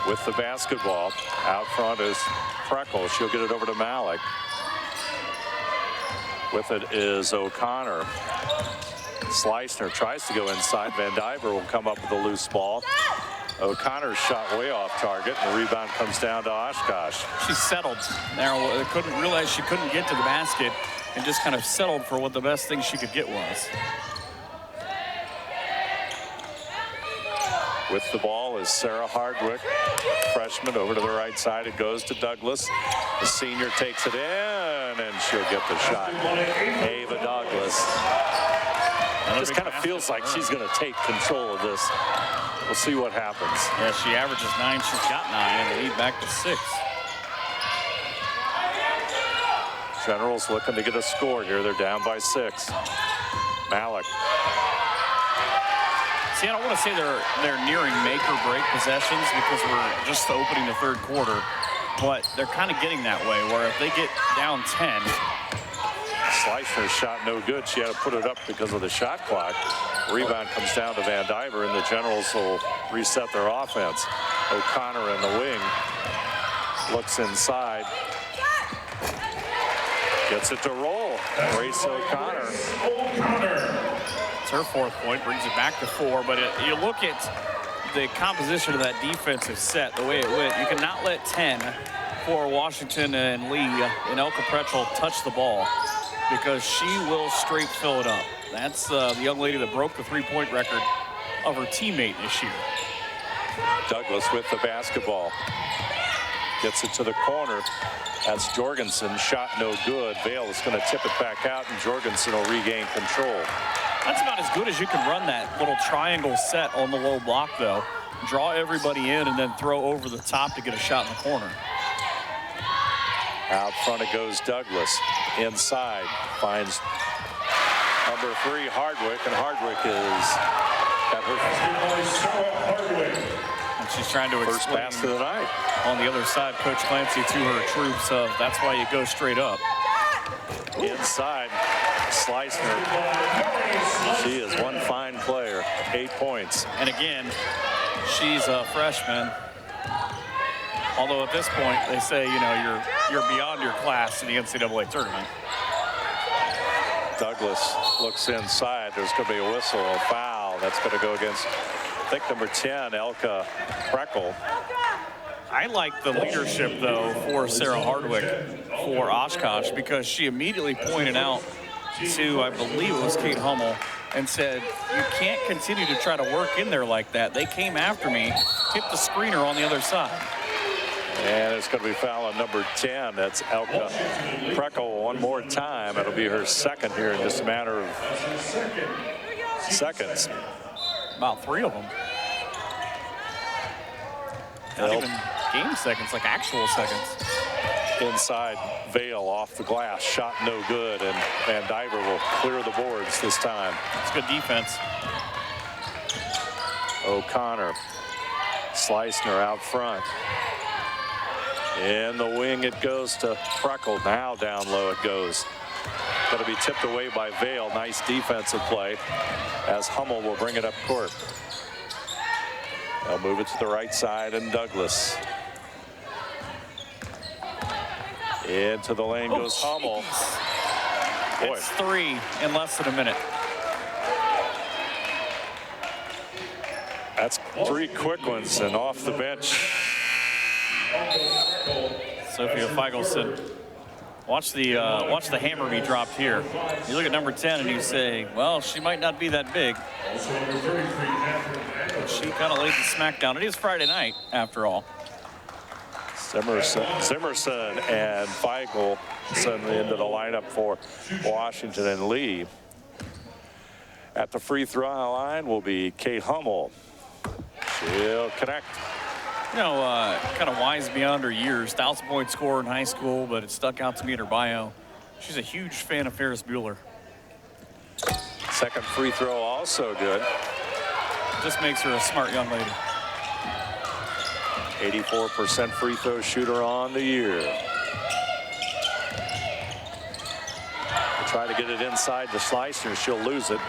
Speaker 1: With the basketball, out front is Freckles. She'll get it over to Malik. With it is O'Connor. Slicner tries to go inside. Van Diver will come up with a loose ball. O'Connor's shot way off target, and the rebound comes down to Oshkosh.
Speaker 4: She settled. Now, couldn't realize she couldn't get to the basket, and just kind of settled for what the best thing she could get was.
Speaker 1: With the ball is Sarah Hardwick, freshman, over to the right side. It goes to Douglas. The senior takes it in, and she'll get the shot. Ava Douglas. Just kind of feels like she's going to take control of this. We'll see what happens.
Speaker 4: Yeah, she averages 9. She's got 9, and the lead back to 6.
Speaker 1: Generals looking to get a score here. They're down by 6. Malik.
Speaker 4: See, I don't want to say they're nearing make or break possessions, because we're just opening the third quarter, but they're kind of getting that way, where if they get down 10.
Speaker 1: Slicer's shot no good. She had to put it up because of the shot clock. Rebound comes down to Van Diver, and the Generals will reset their offense. O'Connor in the wing. Looks inside. Gets it to roll. Grace O'Connor.
Speaker 4: It's her 4th point, brings it back to 4, but you look at the composition of that defensive set, the way it went. You cannot let 10 for Washington and Lee and Elka Pretchel touch the ball, because she will straight fill it up. That's the young lady that broke the 3-point record of her teammate this year.
Speaker 1: Douglas with the basketball. Gets it to the corner. That's Jorgensen. Shot no good. Vale is going to tip it back out, and Jorgensen will regain control.
Speaker 4: That's about as good as you can run that little triangle set on the low block, though. Draw everybody in and then throw over the top to get a shot in the corner.
Speaker 1: Out front it goes Douglas. Inside finds number 3 Hardwick, and Hardwick is at her
Speaker 4: and she's trying to
Speaker 1: first pass of the night.
Speaker 4: On the other side, Coach Clancy to her troops of that's why you go straight up.
Speaker 1: Inside, Slicner. She is one fine player. 8 points.
Speaker 4: And again, she's a freshman. Although at this point they say, you know, you're beyond your class in the NCAA tournament.
Speaker 1: Douglas looks inside. There's going to be a whistle, a foul. That's going to go against, I think, number 10, Elka Preckle.
Speaker 4: I like the leadership, though, for Sarah Hardwick for Oshkosh, because she immediately pointed out to, I believe it was Kate Hummel, and said, you can't continue to try to work in there like that. They came after me, hit the screener on the other side.
Speaker 1: And it's going to be foul on number 10. That's Elka Preckle one more time. It'll be her second here in just a matter of seconds.
Speaker 4: About 3 of them. Not even game seconds, like actual seconds.
Speaker 1: Inside, Vale off the glass. Shot no good, and Van Diver will clear the boards this time.
Speaker 4: It's good defense.
Speaker 1: O'Connor. Slicner out front. In the wing it goes to Preckle. Now down low it goes. Going to be tipped away by Vale. Nice defensive play as Hummel will bring it up court. They'll move it to the right side, and Douglas. Into the lane goes Hummel. Boy.
Speaker 4: It's 3 in less than a minute.
Speaker 1: That's 3 quick ones, and off the bench.
Speaker 4: Sophia Feigelson. Watch the hammer be dropped here. You look at number 10 and you say, well, she might not be that big. But she kind of laid the smack down. It is Friday night, after all.
Speaker 1: Zimmerson and Feigelson into the lineup for Washington and Lee. At the free throw line will be Kate Hummel. She'll connect.
Speaker 4: You know, kind of wise beyond her years. 1,000-point scorer in high school, but it stuck out to me in her bio. She's a huge fan of Ferris Bueller.
Speaker 1: Second free throw also good.
Speaker 4: Just makes her a smart young lady.
Speaker 1: 84% free throw shooter on the year. We'll try to get it inside to Schleissner. She'll lose it.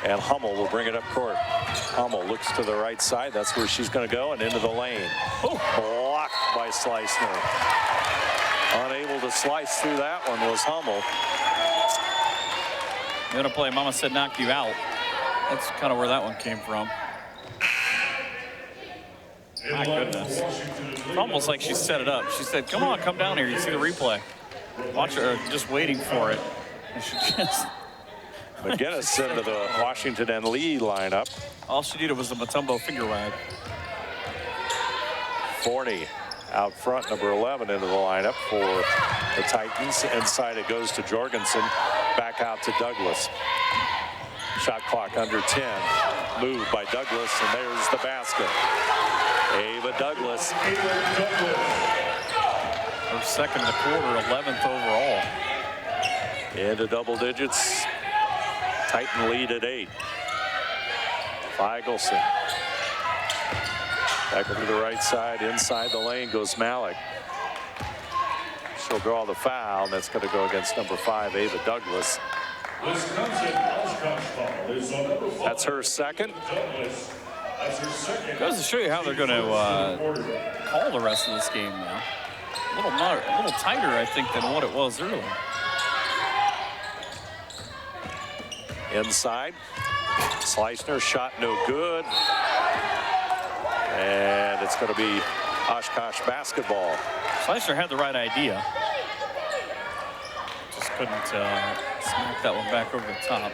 Speaker 1: And Hummel will bring it up court. Hummel looks to the right side. That's where she's going to go, and into the lane. Oh. Blocked by Schleissner. Unable to slice through that one was Hummel.
Speaker 4: You're going to play Mama Said Knock You Out. That's kind of where that one came from. My goodness. It's almost like she set it up. She said, come on, come down here. You see the replay. Watch her just waiting for it. And she just...
Speaker 1: McGinnis into the Washington and Lee lineup.
Speaker 4: All she needed was the Mutombo finger wag.
Speaker 1: Forney out front, number 11 into the lineup for the Titans. Inside it goes to Jorgensen. Back out to Douglas. Shot clock under 10. Moved by Douglas, and there's the basket. Ava Douglas.
Speaker 4: Her second in the quarter, 11th overall.
Speaker 1: Into double digits. Titan lead at 8. Feigelson. Back over to the right side. Inside the lane goes Malik. She'll draw the foul, and that's going to go against number 5, Ava Douglas.
Speaker 2: Wisconsin-Oshkosh foul is on number 5.
Speaker 1: That's her second.
Speaker 2: Douglas. That's her second.
Speaker 4: Goes to show you how they're going to call the rest of this game now. A little tighter, I think, than what it was earlier.
Speaker 1: Inside. Schleissner shot no good. And it's going to be Oshkosh basketball.
Speaker 4: Schleissner had the right idea. Just couldn't smack that one back over the top.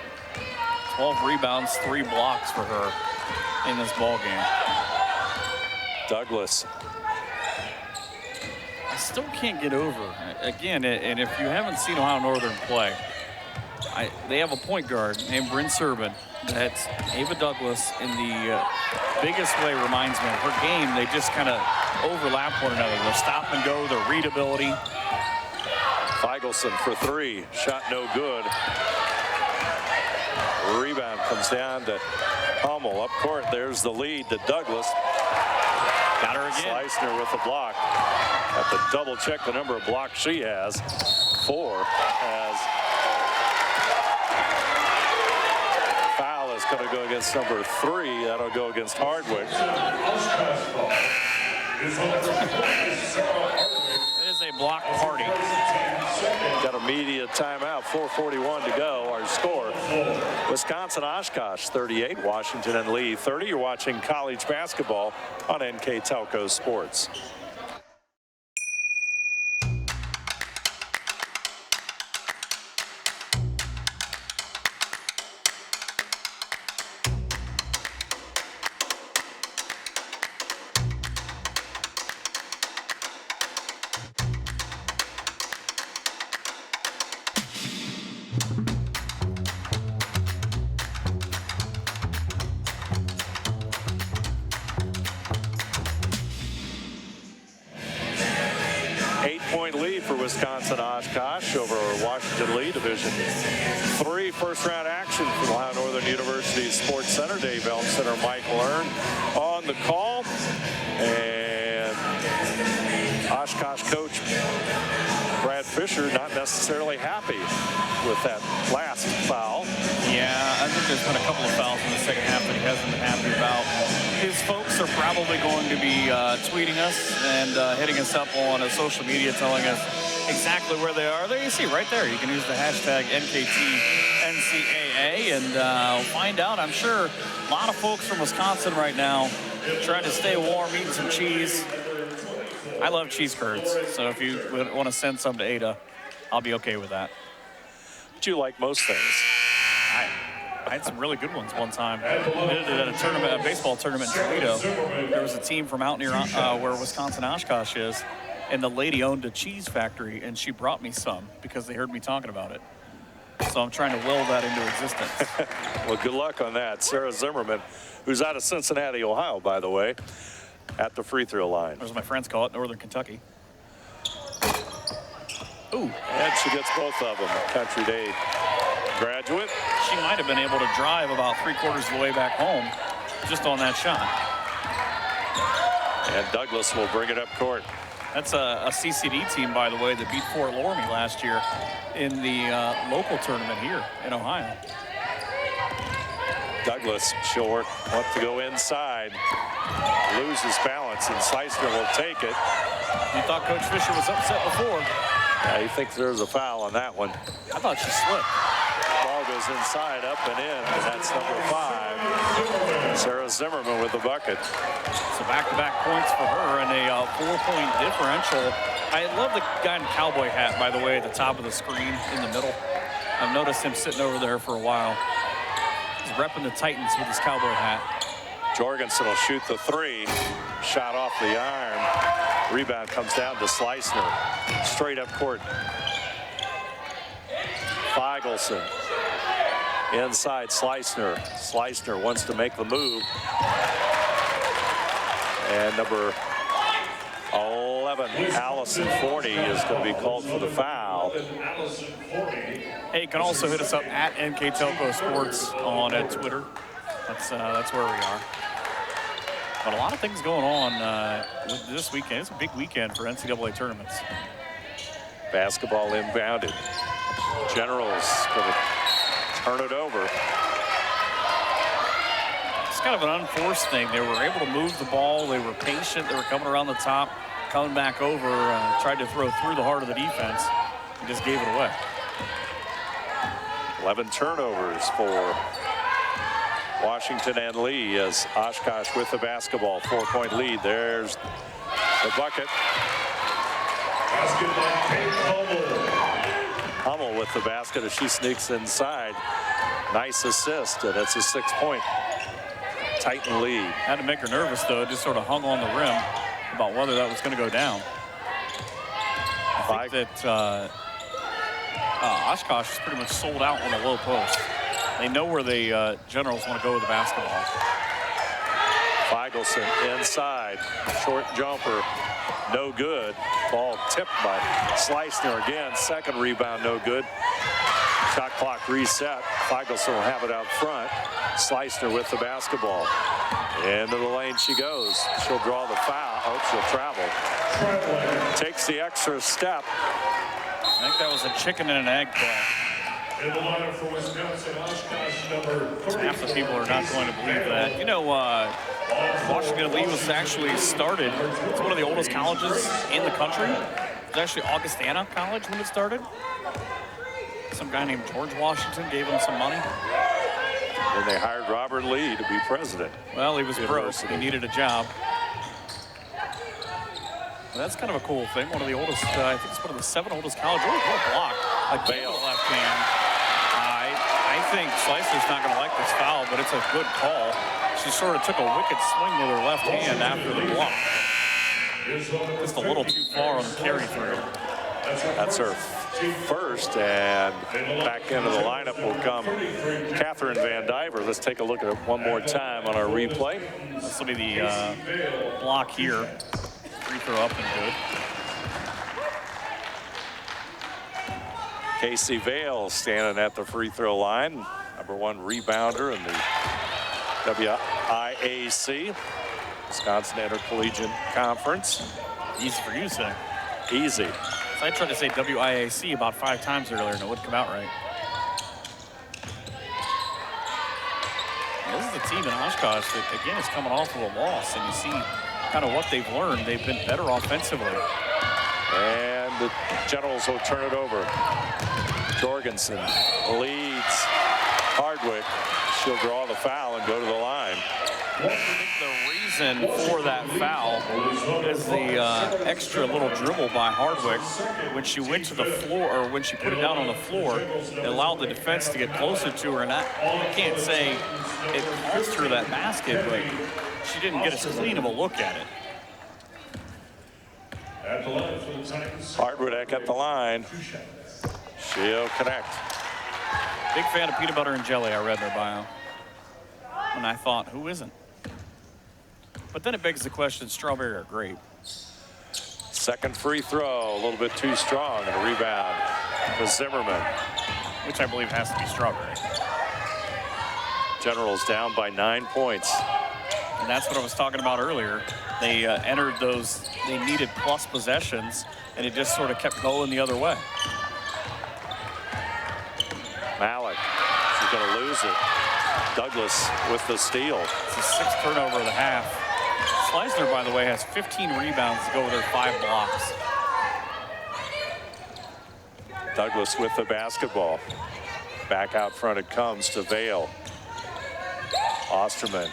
Speaker 4: 12 rebounds, 3 blocks for her in this ball game.
Speaker 1: Douglas.
Speaker 4: I still can't get over, again, and if you haven't seen Ohio Northern play, they have a point guard named Bryn Serban that's Ava Douglas in the biggest way reminds me of her game. They just kind of overlap one another. They're stop and go, their readability.
Speaker 1: Feigelson for 3. Shot no good. Rebound comes down to Hummel. Up court, there's the lead to Douglas.
Speaker 4: Got her again.
Speaker 1: Schleissner with the block. Have to double check the number of blocks she has. 4 as foul is going to go against number 3. That'll go against Hardwick.
Speaker 4: It is a block party.
Speaker 1: Got a media timeout. 4:41 to go. Our score: Wisconsin-Oshkosh 38, Washington and Lee 30. You're watching college basketball on NKTelco Sports. Wisconsin-Oshkosh over Washington Lee, Division III. First-round action from Ohio Northern University's Sports Center. Dave Elmstead and Mike Learn on the call. And Oshkosh coach Brad Fisher not necessarily happy with that last foul.
Speaker 4: Yeah, I think there's been a couple of fouls in the second half that he hasn't been happy about. his folks are probably going to be tweeting us and hitting us up on social media, telling us exactly where they are. There you see right there. You can use the hashtag NKTNCAA and find out. I'm sure a lot of folks from Wisconsin right now trying to stay warm, eating some cheese. I love cheese curds, so if you want to send some to Ada, I'll be okay with that.
Speaker 1: But you like most things.
Speaker 4: I had some really good ones one time. I did it at a tournament, a baseball tournament in Toledo. There was a team from out near where Wisconsin-Oshkosh is, and the lady owned a cheese factory, and she brought me some because they heard me talking about it. So I'm trying to will that into existence.
Speaker 1: Well, good luck on that. Sarah Zimmerman, who's out of Cincinnati, Ohio, by the way, at the free throw line.
Speaker 4: As my friends call it, Northern Kentucky. Ooh.
Speaker 1: And she gets both of them. Country Day graduate.
Speaker 4: She might have been able to drive about 3/4 of the way back home just on that shot.
Speaker 1: And Douglas will bring it up court.
Speaker 4: That's a CCD team, by the way, that beat Fort Loramie last year in the local tournament here in Ohio.
Speaker 1: Douglas short, wants to go inside, loses balance, and Slicer will take it.
Speaker 4: You thought Coach Fisher was upset before.
Speaker 1: Yeah, he thinks there's a foul on that one.
Speaker 4: I thought she slipped.
Speaker 1: Ball goes inside, up and in, and that's number 5. Sarah Zimmerman with the bucket.
Speaker 4: So back-to-back points for her and a 4-point differential. I love the guy in the cowboy hat, by the way, at the top of the screen in the middle. I've noticed him sitting over there for a while. He's repping the Titans with his cowboy hat.
Speaker 1: Jorgensen will shoot the 3. Shot off the iron. Rebound comes down to Slicer. Straight up court. Feigelson. Inside Slicer. Slicer wants to make the move. And number 11, Allison Forney, is going to be called for the foul.
Speaker 4: Hey, you can also hit us up at NKTelco Sports on Twitter. That's where we are. But a lot of things going on this weekend. It's a big weekend for NCAA tournaments.
Speaker 1: Basketball inbounded. Generals going to turn it over.
Speaker 4: It's kind of an unforced thing. They were able to move the ball. They were patient. They were coming around the top, coming back over, tried to throw through the heart of the defense, and just gave it away.
Speaker 1: 11 turnovers for Washington and Lee as Oshkosh with the basketball. 4-point lead. There's the bucket. Hummel with the basket as she sneaks inside. Nice assist, and it's a 6-point Titan lead.
Speaker 4: Had to make her nervous, though. It just sort of hung on the rim about whether that was going to go down. I think that Oshkosh is pretty much sold out on the low post. They know where the Generals want to go with the basketball.
Speaker 1: Feigelson inside, short jumper, no good. Ball tipped by Slicer again. Second rebound, no good. Shot clock reset. Feigelson will have it out front. Slicer with the basketball. Into the lane she goes. She'll draw the foul. Oh, she'll travel. Takes the extra step.
Speaker 4: I think that was a chicken and an egg play.
Speaker 2: In the lineup for Wisconsin-Oshkosh, number 30.
Speaker 4: Half the people are not going to believe that. You know, Washington Lee was actually started. It's one of the oldest colleges in the country. It was actually Augustana College when it started. Some guy named George Washington gave him some money.
Speaker 1: And they hired Robert Lee to be president.
Speaker 4: Well, he was broke. He needed a job. Well, that's kind of a cool thing. One of the oldest, I think it's one of the 7 oldest colleges. Oh, what a block. Again, left hand. I think Slicer's not going to like this foul, but it's a good call. She sort of took a wicked swing with her left hand after the block. Just a little too far on the carry through.
Speaker 1: That's her first, and back into the lineup will come Catherine Van Diver. Let's take a look at it one more time on our replay.
Speaker 4: This will be the block here. Free throw up and good.
Speaker 1: Casey Vale standing at the free throw line. Number 1 rebounder in the WIAC, Wisconsin Intercollegiate Conference.
Speaker 4: Easy for you to say.
Speaker 1: Easy.
Speaker 4: So I tried to say WIAC about 5 times earlier and it wouldn't come out right. This is a team in Oshkosh that, again, is coming off of a loss, and you see kind of what they've learned. They've been better offensively.
Speaker 1: And the Generals will turn it over. Jorgensen leads Hardwick. She'll draw the foul and go to the line.
Speaker 4: I think the reason for that foul is the extra little dribble by Hardwick. When she went to the floor, or when she put it down on the floor, it allowed the defense to get closer to her. And I can't say it cost her that basket, but she didn't get as clean of a look at it.
Speaker 1: Hardwick at the line. She'll connect.
Speaker 4: Big fan of peanut butter and jelly, I read in their bio. And I thought, who isn't? But then it begs the question, strawberry or grape?
Speaker 1: Second free throw, a little bit too strong, and a rebound to Zimmerman.
Speaker 4: Which I believe has to be strawberry.
Speaker 1: Generals down by 9 points.
Speaker 4: And that's what I was talking about earlier. They entered those, they needed plus possessions, and it just sort of kept going the other way.
Speaker 1: Malik, she's going to lose it. Douglas with the steal.
Speaker 4: It's the 6th turnover of the half. Sleisner, by the way, has 15 rebounds to go with her 5 blocks.
Speaker 1: Douglas with the basketball. Back out front it comes to Vale. Osterman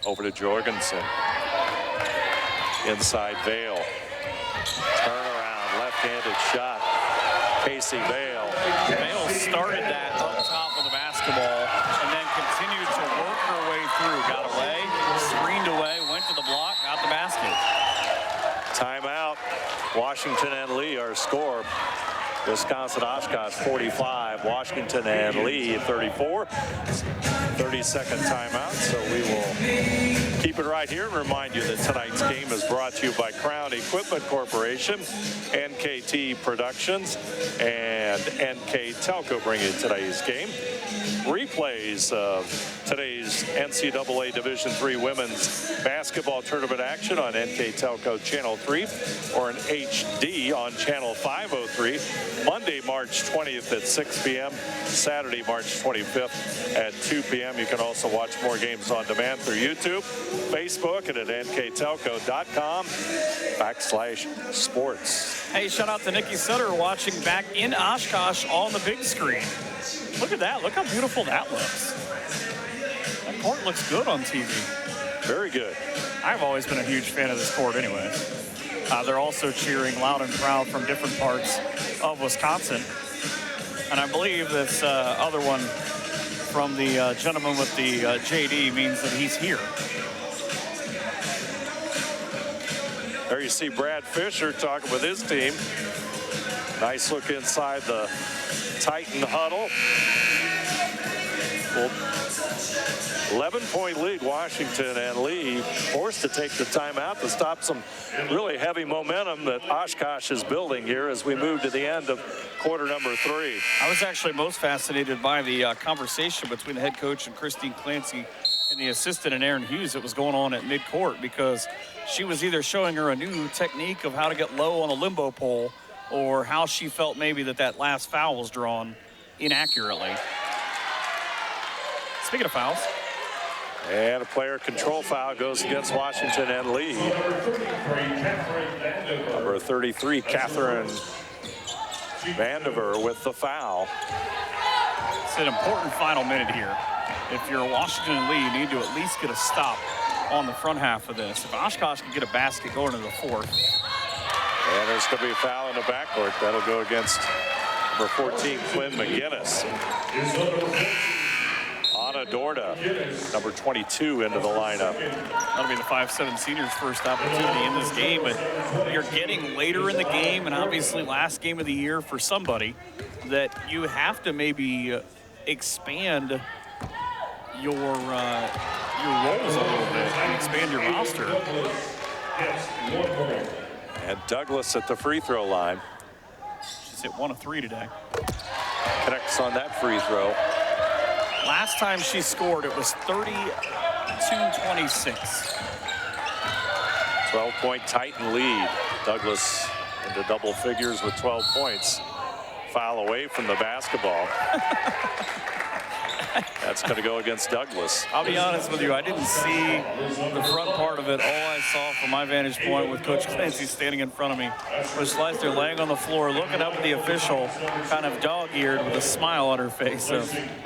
Speaker 1: over to Jorgensen. Inside Vale. Turnaround, left-handed shot. Casey Vale.
Speaker 4: Vale started that up top of the basketball and then continued to work her way through. Got away, screened away, went to the block, got the basket.
Speaker 1: Timeout. Washington and Lee are score. Wisconsin-Oshkosh 45, Washington and Lee 34. 30-second timeout, so we will keep it right here and remind you that tonight's game is brought to you by Crown Equipment Corporation, NKT Productions, and NKTelco bring you today's game. Replays of today's NCAA Division III women's basketball tournament action on NKTelco Channel 3 or in HD on Channel 503. Monday, March 20th at 6 p.m. Saturday, March 25th at 2 p.m. You can also watch more games on demand through YouTube, Facebook, and at NKTelco.com/sports.
Speaker 4: Hey, shout out to Nikki Sutter watching back in Oshkosh on the big screen. Look at that. Look how beautiful that looks. That court looks good on TV.
Speaker 1: Very good.
Speaker 4: I've always been a huge fan of this court anyway. They're also cheering loud and proud from different parts of Wisconsin. And I believe this other one from the gentleman with the JD means that he's here.
Speaker 1: There you see Brad Fisher talking with his team. Nice look inside the Titan huddle. Well, 11-point lead, Washington and Lee forced to take the timeout to stop some really heavy momentum that Oshkosh is building here as we move to the end of quarter number 3.
Speaker 4: I was actually most fascinated by the conversation between the head coach and Christine Clancy and the assistant and Aaron Hughes that was going on at midcourt, because she was either showing her a new technique of how to get low on a limbo pole or how she felt maybe that last foul was drawn inaccurately. Speaking of fouls.
Speaker 1: And a player control foul goes against Washington and Lee. Number 33, Catherine Vandiver with the foul.
Speaker 4: It's an important final minute here. If you're Washington and Lee, you need to at least get a stop on the front half of this. If Oshkosh can get a basket going into the 4th.
Speaker 1: And there's going to be a foul in the backcourt. That'll go against number 14, Quinn McGinnis. Anna Dorda, number 22, into the lineup.
Speaker 4: That'll be the 5'7" senior's first opportunity in this game, but you're getting later in the game, and obviously last game of the year for somebody, that you have to maybe expand your roles a little bit and expand your roster.
Speaker 1: And Douglas at the free throw line.
Speaker 4: She's hit 1 of 3 today.
Speaker 1: Connects on that free throw.
Speaker 4: Last time she scored, it was 32-26.
Speaker 1: 12-point Titan lead. Douglas into double figures with 12 points. Foul away from the basketball. That's going to go against Douglas.
Speaker 4: I'll be honest with you, I didn't see the front part of it. All I saw from my vantage point with Coach Clancy standing in front of me was Schleister laying on the floor, looking up at the official, kind of dog-eared with a smile on her face. So,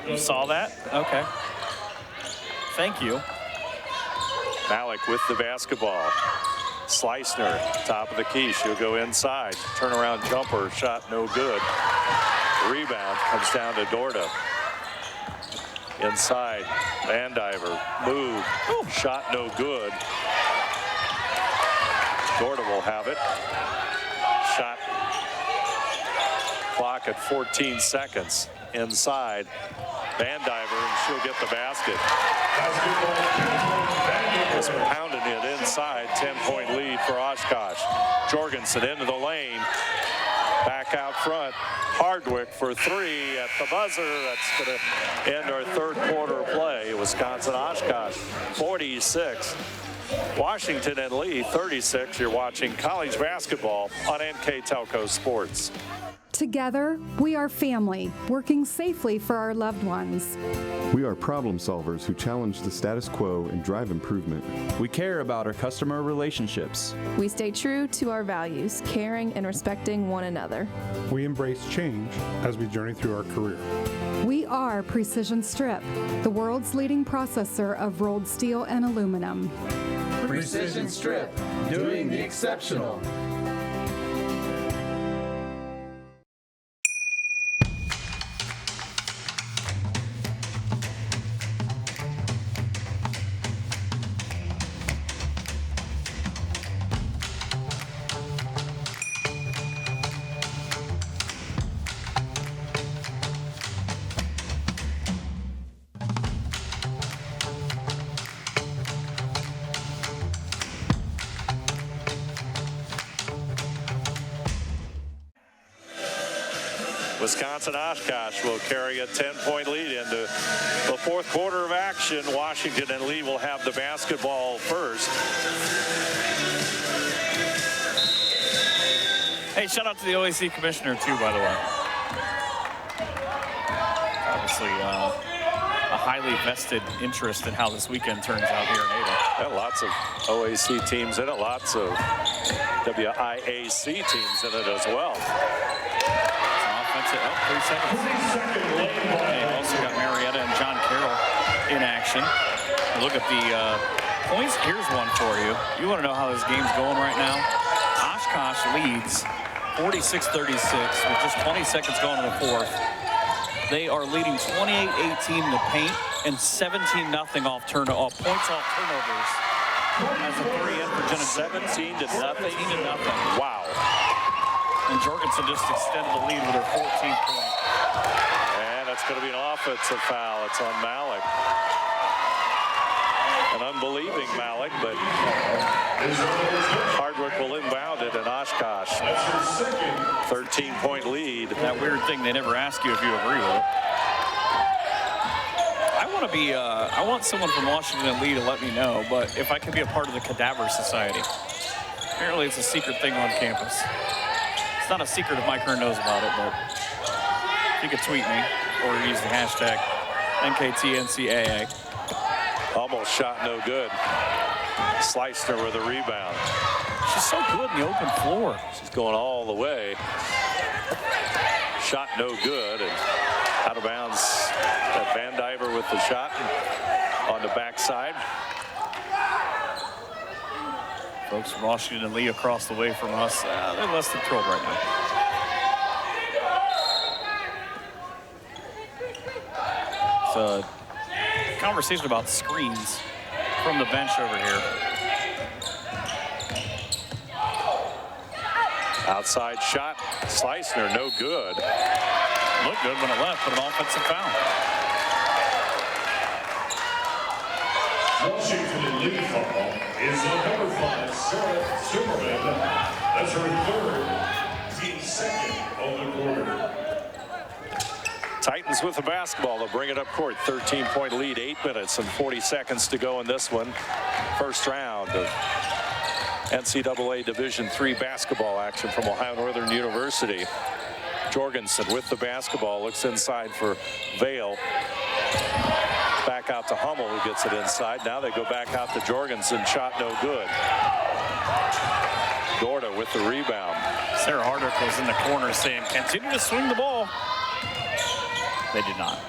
Speaker 4: you saw that? Okay. Thank you.
Speaker 1: Malik with the basketball. Schleisner, top of the key. She'll go inside. Turnaround jumper, shot no good. Rebound comes down to Dorda. Inside, Vandiver, move, shot no good. Dorda will have it. Shot clock at 14 seconds. Inside, Vandiver, and she'll get the basket. Just pounding it inside, 10-point lead for Oshkosh. Jorgensen into the lane. Back out front. Hardwick for three at the buzzer. That's going to end our third quarter play. Wisconsin-Oshkosh 46. Washington and Lee 36. You're watching college basketball on NKTelco Sports.
Speaker 9: Together, we are family, working safely for our loved ones.
Speaker 10: We are problem solvers who challenge the status quo and drive improvement.
Speaker 11: We care about our customer relationships.
Speaker 12: We stay true to our values, caring and respecting one another.
Speaker 13: We embrace change as we journey through our career.
Speaker 9: We are Precision Strip, the world's leading processor of rolled steel and aluminum.
Speaker 11: Precision Strip, doing the exceptional.
Speaker 1: Wisconsin-Oshkosh will carry a 10-point lead into the fourth quarter of action. Washington and Lee will have the basketball first.
Speaker 4: Hey, shout out to the OAC commissioner, too, by the way. Obviously, a highly vested interest in how this weekend turns out here in Ada.
Speaker 1: Yeah, lots of OAC teams in it, lots of WIAC teams in it as well.
Speaker 4: 3 seconds. And also got Marietta and John Carroll in action. Look at the points. Here's one for you. You want to know how this game's going right now? Oshkosh leads 46-36 with just 20 seconds going in the fourth. They are leading 28-18 in the paint and 17-0 off points off turnovers. That's a three in for Jenna.
Speaker 1: 17-0. Wow.
Speaker 4: And Jorgensen just extended the lead with her 14th point.
Speaker 1: And it's going to be an offensive foul. It's on Malik. An unbelieving Malik, but Hardwick will inbound it in Oshkosh. 13-point lead.
Speaker 4: That weird thing they never ask you if you agree with it. I want someone from Washington and Lee to let me know, but if I could be a part of the Cadaver Society. Apparently it's a secret thing on campus. It's not a secret if Mike Hearn knows about it, but you could tweet me or use the hashtag NKTNCAA.
Speaker 1: Almost shot no good. Schleister with a rebound.
Speaker 4: She's so good in the open floor.
Speaker 1: She's going all the way. Shot no good, and out of bounds. That Vandiver with the shot on the backside.
Speaker 4: Folks from Washington and Lee across the way from us, they're less than thrilled right now. It's a conversation about screens from the bench over here.
Speaker 1: Outside shot, Schleisner, no good.
Speaker 4: Looked good when it left, but an offensive foul.
Speaker 2: Washington and Lee foul is number 5, Sarah Zimmerman. That's her third, team second of the quarter.
Speaker 1: Titans with the basketball. They'll bring it up court. 13-point lead, 8 minutes and 40 seconds to go in this one. First round of NCAA Division III basketball action from Ohio Northern University. Jorgensen with the basketball, looks inside for Vale. Back out to Hummel, who gets it inside. Now they go back out to Jorgensen. Shot no good. Gorda with the rebound.
Speaker 4: Sarah Harder was in the corner saying, continue to swing the ball. They did not.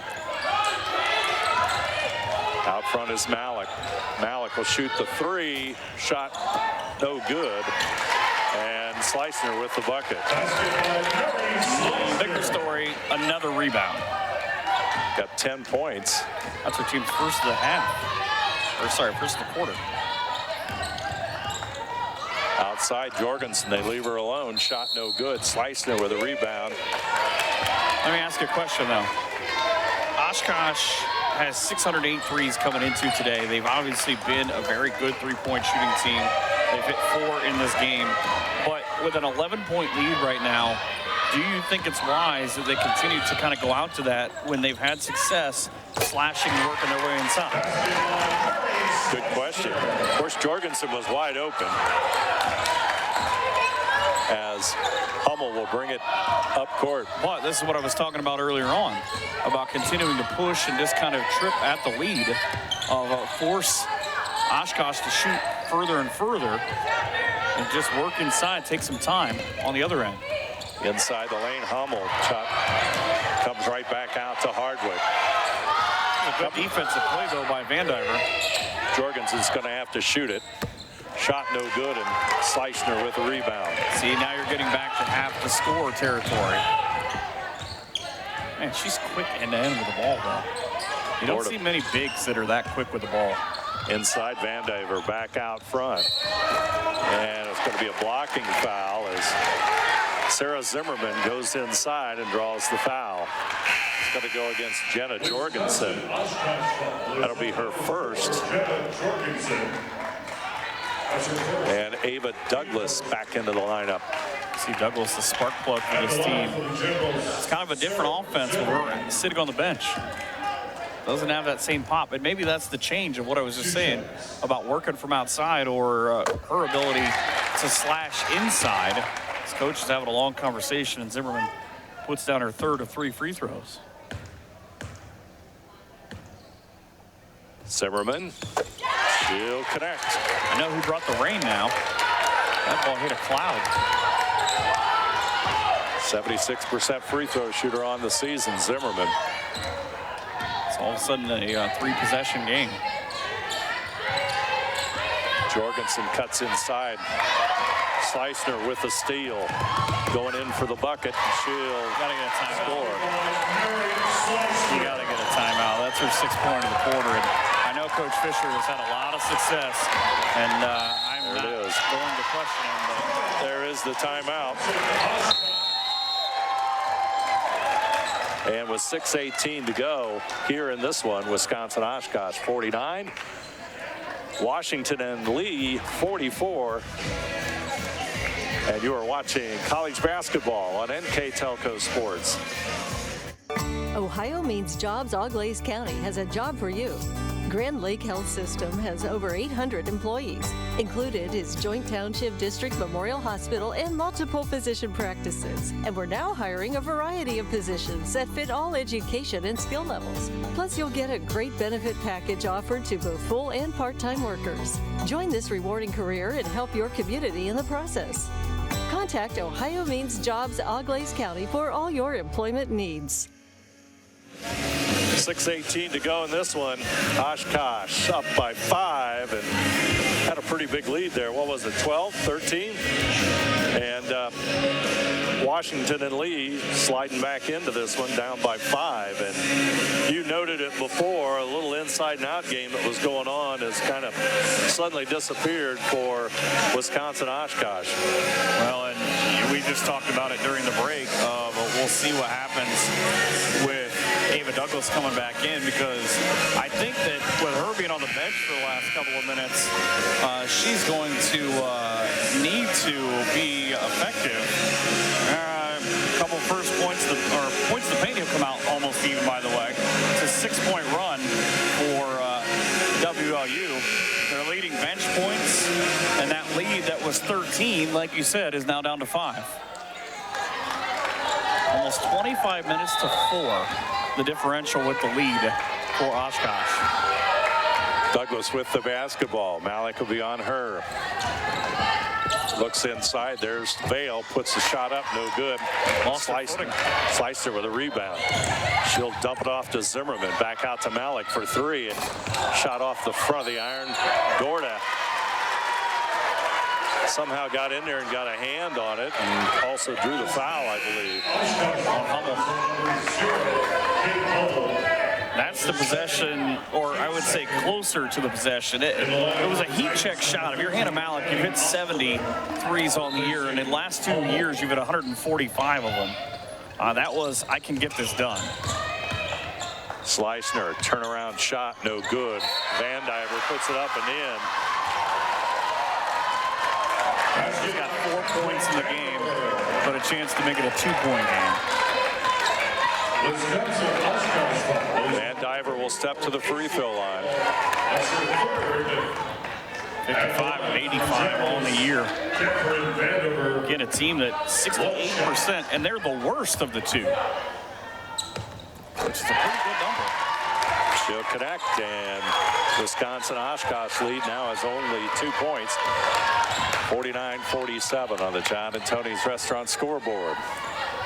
Speaker 1: Out front is Malik. Malik will shoot the three. Shot no good. And Slicner with the bucket.
Speaker 4: Bigger story, another rebound.
Speaker 1: Got 10 points.
Speaker 4: That's her team's first of the half. Or sorry, first of the quarter.
Speaker 1: Outside Jorgensen, they leave her alone. Shot no good. Slicner with a rebound.
Speaker 4: Let me ask you a question though. Oshkosh has 608 threes coming into today. They've obviously been a very good three-point shooting team. They've hit 4 in this game. But with an 11-point lead right now, do you think it's wise that they continue to kind of go out to that when they've had success slashing and working their way inside?
Speaker 1: Good question. Of course, Jorgensen was wide open as Hummel will bring it up court.
Speaker 4: But this is what I was talking about earlier on, about continuing to push and just kind of trip at the lead of force Oshkosh to shoot further and further and just work inside, take some time on the other end.
Speaker 1: Inside the lane, Hummel. Shot comes right back out to Hardwick.
Speaker 4: A good defensive play, though, by Vandiver.
Speaker 1: Jorgensen's going to have to shoot it. Shot no good, and Slicner with a rebound.
Speaker 4: See, now you're getting back to half the score territory. Man, she's quick end-to-end with the ball, though. You don't see many bigs that are that quick with the ball.
Speaker 1: Inside Vandiver, back out front. And it's going to be a blocking foul as Sarah Zimmerman goes inside and draws the foul. It's going to go against Jenna Jorgensen. That'll be her first. And Ava Douglas back into the lineup.
Speaker 4: See Douglas, the spark plug for this team. It's kind of a different offense when we're sitting on the bench. Doesn't have that same pop, and maybe that's the change of what I was just saying about working from outside or her ability to slash inside. This coach is having a long conversation, and Zimmerman puts down her third of 3 free throws.
Speaker 1: Zimmerman, she'll connect.
Speaker 4: I know who brought the rain now. That ball hit a cloud.
Speaker 1: 76% free throw shooter on the season, Zimmerman.
Speaker 4: It's all of a sudden a 3-possession game.
Speaker 1: Jorgensen cuts inside. Slicner with the steal. Going in for the bucket. She'll
Speaker 4: gotta get a timeout.
Speaker 1: Score.
Speaker 4: You gotta get a timeout. That's her 6th point of the quarter. And I know Coach Fisher has had a lot of success, and I'm not going to question him. But
Speaker 1: there is the timeout. And with 6:18 to go here in this one, Wisconsin-Oshkosh 49, Washington and Lee 44. And you are watching college basketball on NKTelco Sports.
Speaker 14: Ohio Means Jobs Auglaize County has a job for you. Grand Lake Health System has over 800 employees. Included is Joint Township District Memorial Hospital and multiple physician practices. And we're now hiring a variety of positions that fit all education and skill levels. Plus, you'll get a great benefit package offered to both full and part-time workers. Join this rewarding career and help your community in the process. Contact Ohio Means Jobs Auglaize County for all your employment needs.
Speaker 1: 6:18 to go in this one. Oshkosh up by 5 and had a pretty big lead there. What was it, 12, 13? And Washington and Lee sliding back into this one down by 5. And you noted it before, a little inside and out game that was going on has kind of suddenly disappeared for Wisconsin-Oshkosh.
Speaker 4: Well, and we just talked about it during the break. We'll see what happens with Ava Douglas coming back in, because I think that with her being on the bench for the last couple of minutes, she's going to need to be effective. A couple first points, points to paint have come out almost even, by the way. It's a 6-point run for WLU. Their leading bench points, and that lead that was 13, like you said, is now down to 5. Almost 25 minutes to 4, the differential with the lead for Oshkosh.
Speaker 1: Douglas with the basketball. Malik will be on her. Looks inside. There's Vale. Puts the shot up. No good. Slicer with a rebound. She'll dump it off to Zimmerman. Back out to Malik for three. Shot off the front of the iron. Gorda somehow got in there and got a hand on it, and also drew the foul, I believe, on Hummel.
Speaker 4: That's the possession, or I would say closer to the possession. It was a heat check shot. If you're Hannah Malik, you've hit 70 threes on the year, and in the last 2 years, you've hit 145 of them. That was, I can get this done.
Speaker 1: Schleissner, turnaround shot, no good. Van Diver puts it up and in.
Speaker 4: She's got 4 points in the game, but a chance to make it a 2-point game.
Speaker 1: Van Diver will step to the free throw line.
Speaker 4: 55 of 85 on the year. Again, a team that 68%, and they're the worst of the two, which is a pretty good number.
Speaker 1: She'll connect, and Wisconsin-Oshkosh lead now is only 2 points. 49-47 on the John and Tony's Restaurant scoreboard.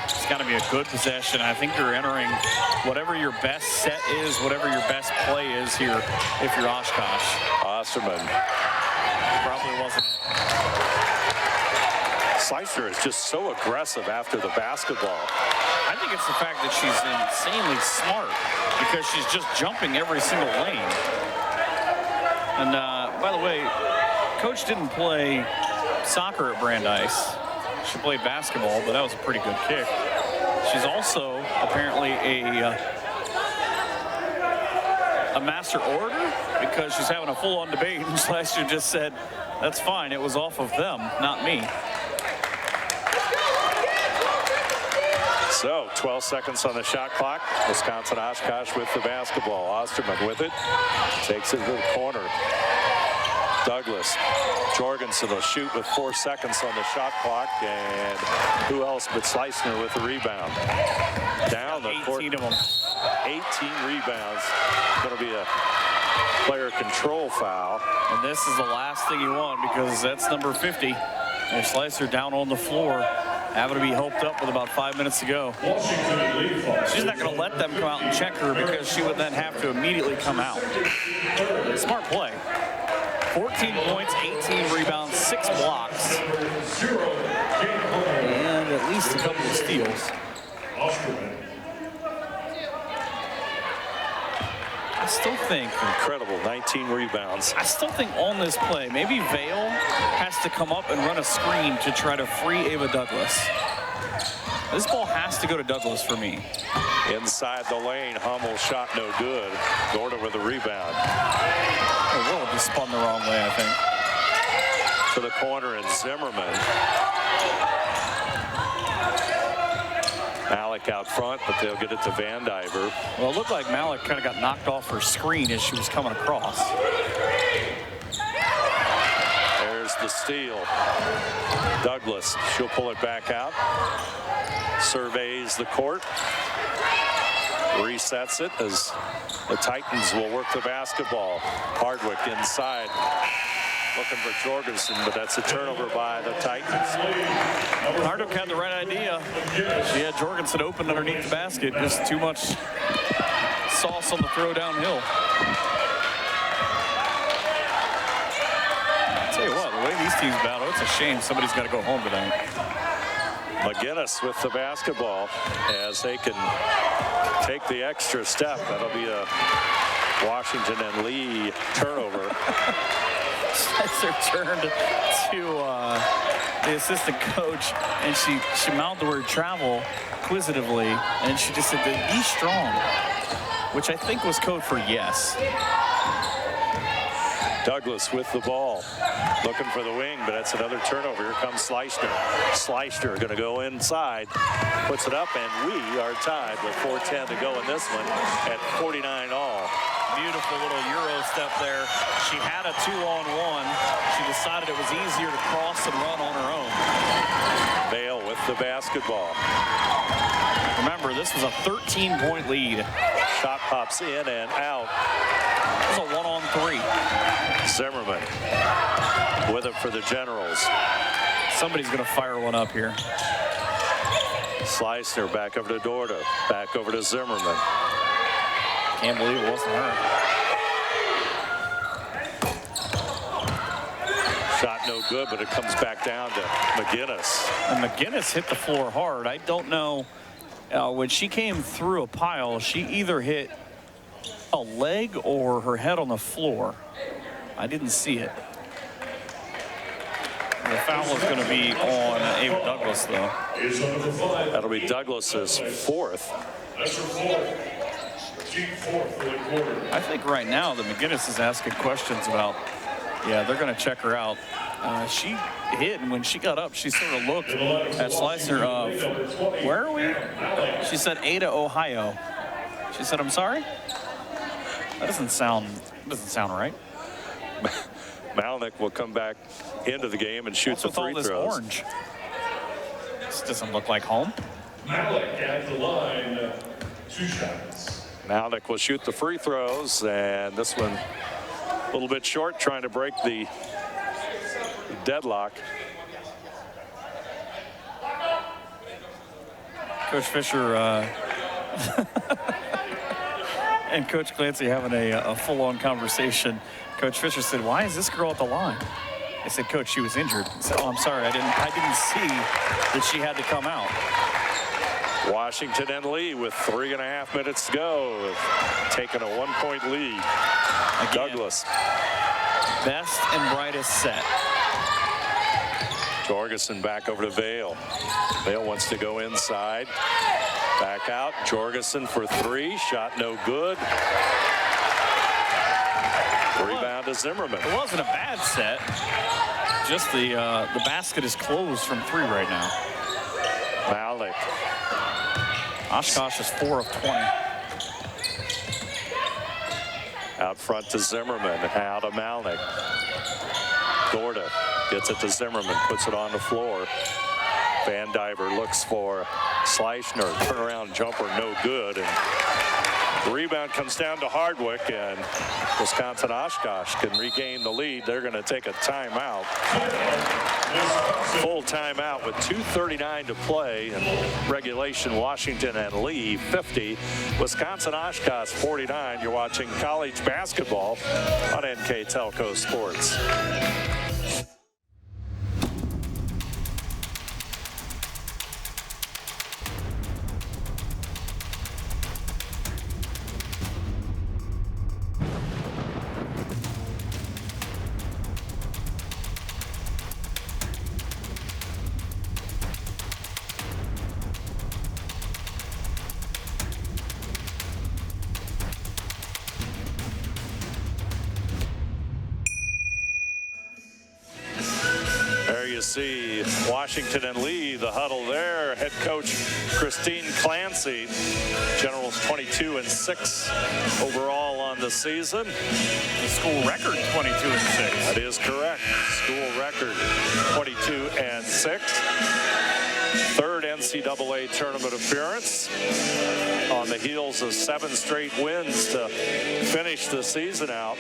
Speaker 4: It's got to be a good possession. I think you're entering whatever your best set is, whatever your best play is here if you're Oshkosh.
Speaker 1: Osterman.
Speaker 4: Probably wasn't.
Speaker 1: Slicer is just so aggressive after the basketball.
Speaker 4: I think it's the fact that she's insanely smart because she's just jumping every single lane. And by the way, Coach didn't play soccer at Brandeis. She played basketball, but that was a pretty good kick. She's also apparently a master orator because she's having a full-on debate, and Schleissner just said, that's fine, it was off of them, not me.
Speaker 1: So 12 seconds on the shot clock. Wisconsin-Oshkosh with the basketball. Osterman with it. Takes it to the corner. Douglas. Jorgensen will shoot with 4 seconds on the shot clock. And who else but Schleissner with the rebound. Down the court.
Speaker 4: 18 of them.
Speaker 1: 18 rebounds. Going to be a player control foul.
Speaker 4: And this is the last thing you want because that's number 50. And Schleissner down on the floor, having to be helped up with about 5 minutes to go. She's not going to let them come out and check her because she would then have to immediately come out. Smart play. 14 points, 18 rebounds, 6 blocks, and at least a couple of steals. I still think
Speaker 1: incredible 19 rebounds.
Speaker 4: I still think on this play, maybe Vale has to come up and run a screen to try to free Ava Douglas. This ball has to go to Douglas for me.
Speaker 1: Inside the lane, Hummel shot no good. Gorda with a rebound.
Speaker 4: Will just spun the wrong way, I think.
Speaker 1: To the corner and Zimmerman. Malik out front, but they'll get it to Van Diver.
Speaker 4: Well, it looked like Malik kind of got knocked off her screen as she was coming across.
Speaker 1: There's the steal. Douglas, she'll pull it back out. Surveys the court. Resets it as the Titans will work the basketball. Hardwick inside. Looking for Jorgensen, but that's a turnover by the Titans.
Speaker 4: Hardwick had the right idea. She had Jorgensen open underneath the basket. Just too much sauce on the throw downhill. I'll tell you what, the way these teams battle, it's a shame somebody's got to go home tonight.
Speaker 1: McGinnis with the basketball as they can take the extra step. That'll be a Washington and Lee turnover.
Speaker 4: Schleissner turned to the assistant coach, and she mouthed the word travel inquisitively, and she just said, be strong, which I think was code for yes.
Speaker 1: Douglas with the ball, looking for the wing, but that's another turnover. Here comes Schleissner. Schleissner going to go inside, puts it up, and we are tied with 4:10 to go in this one at 49 all.
Speaker 4: Beautiful little Euro step there. She had a 2-on-1. She decided it was easier to cross and run on her own.
Speaker 1: Vale with the basketball.
Speaker 4: Remember, this was a 13-point lead.
Speaker 1: Shot pops in and out.
Speaker 4: It's a 1-on-3.
Speaker 1: Zimmerman with it for the Generals.
Speaker 4: Somebody's going to fire one up here.
Speaker 1: Slicer back over to Dorda. Back over to Zimmerman.
Speaker 4: Can't believe it wasn't her.
Speaker 1: Shot no good, but it comes back down to McGinnis.
Speaker 4: And McGinnis hit the floor hard. I don't know. When she came through a pile, she either hit a leg or her head on the floor. I didn't see it. The foul is going to be on Ava Douglas, though.
Speaker 1: That'll be Douglas's fourth.
Speaker 4: I think right now that McGinnis is asking questions about, yeah, they're going to check her out. She hit, and when she got up, she sort of looked at Slicer of, where are we? She said Ada, Ohio. She said, I'm sorry? That doesn't sound right.
Speaker 1: Malnick will come back into the game and shoot the free throws.
Speaker 4: Orange. This doesn't look like home.
Speaker 2: Malnick at the line, 2 shots.
Speaker 1: Malnick will shoot the free throws, and this one a little bit short, trying to break the deadlock.
Speaker 4: Coach Fisher and Coach Clancy having a full-on conversation. Coach Fisher said, "Why is this girl at the line?" I said, "Coach, she was injured." He said, "Oh, I'm sorry, I didn't see that she had to come out."
Speaker 1: Washington and Lee with 3.5 minutes to go, taking a 1-point lead.
Speaker 4: Again,
Speaker 1: Douglas.
Speaker 4: Best and brightest set.
Speaker 1: Jorgensen back over to Vale. Vale wants to go inside. Back out. Jorgensen for 3. Shot no good. Rebound to Zimmerman.
Speaker 4: It wasn't a bad set. Just the basket is closed from 3 right now.
Speaker 1: Malnick.
Speaker 4: Oshkosh is 4 of 20.
Speaker 1: Out front to Zimmerman. Out to Malnick. Dorda gets it to Zimmerman. Puts it on the floor. Van Diver looks for Schleichner. Turnaround jumper no good. And the rebound comes down to Hardwick, and Wisconsin-Oshkosh can regain the lead. They're going to take a timeout. Full timeout with 2:39 to play in regulation. Washington and Lee 50. Wisconsin-Oshkosh 49. You're watching college basketball on NKTelco Sports. See Washington and Lee, the huddle there. Head coach Christine Clancy. Generals 22-6 overall on the season.
Speaker 4: The school record 22-6.
Speaker 1: That is correct. School record 22-6. Third NCAA tournament appearance on the heels of 7 straight wins to finish the season out.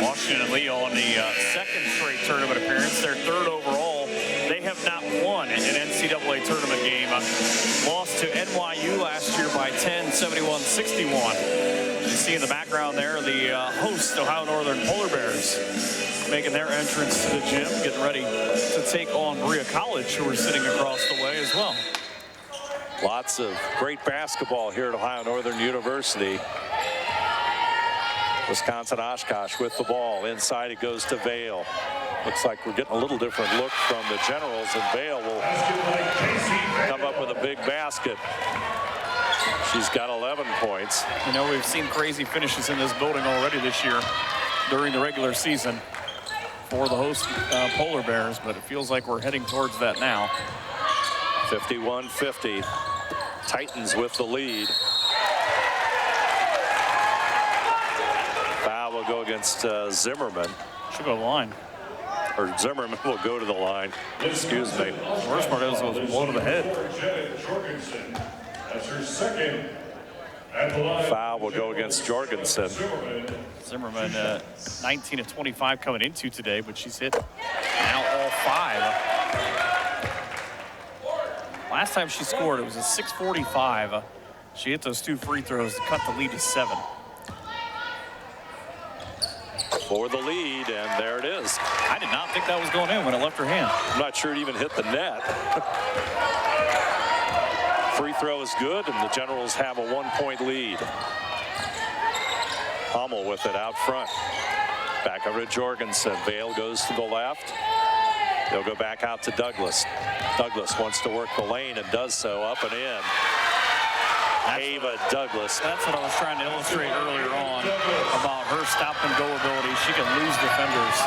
Speaker 4: Washington and Lee on the second straight tournament appearance. Their 3rd overall. They have not won an NCAA tournament game. Lost to NYU last year by 10, 71-61. You see in the background there the host Ohio Northern Polar Bears making their entrance to the gym, getting ready to take on Berea College, who are sitting across the way as well.
Speaker 1: Lots of great basketball here at Ohio Northern University. Wisconsin-Oshkosh with the ball. Inside it goes to Vale. Looks like we're getting a little different look from the Generals, and Vale will come up with a big basket. She's got 11 points.
Speaker 4: You know, we've seen crazy finishes in this building already this year during the regular season for the host Polar Bears, but it feels like we're heading towards that now.
Speaker 1: 51-50. Titans with the lead. Foul will go against Zimmerman.
Speaker 4: Should go to the line.
Speaker 1: Or Zimmerman will go to the line. Excuse me.
Speaker 4: The worst part is it was blown to the head.
Speaker 2: Jorgensen. That's her 2nd
Speaker 1: Foul will go against Jorgensen.
Speaker 4: Zimmerman, 19 of 25 coming into today, but she's hit now all 5. Last time she scored, it was a 6:45. She hit those 2 free throws to cut the lead to 7.
Speaker 1: For the lead, and there it is.
Speaker 4: I did not think that was going in when it left her hand.
Speaker 1: I'm not sure it even hit the net. Free throw is good, and the Generals have a 1-point lead. Hummel with it out front. Back over to Jorgensen. Vale goes to the left. They'll go back out to Douglas. Douglas wants to work the lane and does so up and in. Ava Douglas.
Speaker 4: That's what I was trying to illustrate earlier on about her stop and go ability. She can lose defenders.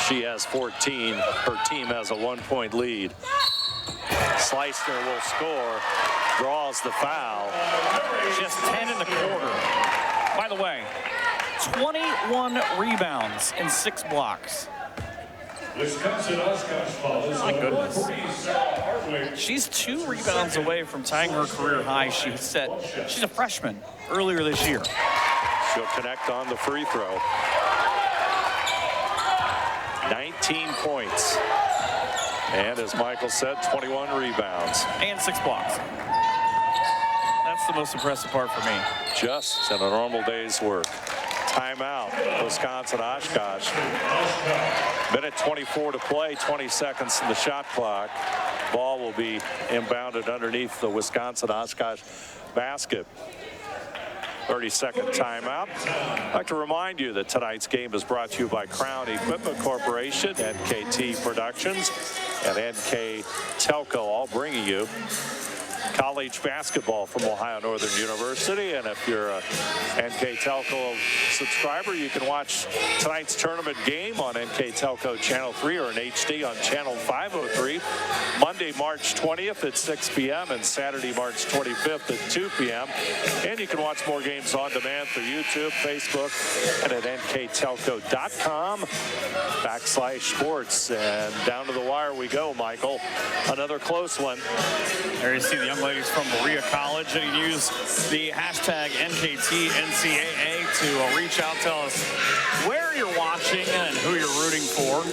Speaker 1: She has 14. Her team has a 1-point lead. Slicer will score. Draws the foul.
Speaker 4: Just 10 in the quarter. By the way, 21 rebounds and 6 blocks.
Speaker 2: Wisconsin-Oshkosh follows.
Speaker 4: My goodness. She's 2 rebounds away from tying her career high. She's a freshman earlier this year.
Speaker 1: She'll connect on the free throw. 19 points. And as Michael said, 21 rebounds.
Speaker 4: And 6 blocks. That's the most impressive part for me.
Speaker 1: Just in a normal day's work. Timeout, Wisconsin-Oshkosh. Minute 24 to play, 20 seconds in the shot clock. Ball will be inbounded underneath the Wisconsin-Oshkosh basket. 30-second timeout. I'd like to remind you that tonight's game is brought to you by Crown Equipment Corporation, NKT Productions, and NKTelco, all bringing you college basketball from Ohio Northern University. And if you're a NKTelco subscriber, you can watch tonight's tournament game on NKTelco Channel 3 or in HD on Channel 503. Monday, March 20th at 6 p.m. and Saturday, March 25th at 2 p.m. And you can watch more games on demand through YouTube, Facebook, and at NKTelco.com/sports. And down to the wire we go, Michael. Another close one.
Speaker 4: There you see the young ladies from Berea College. You can use the hashtag NKTNCAA to reach out, tell us where you're watching and who you're rooting for.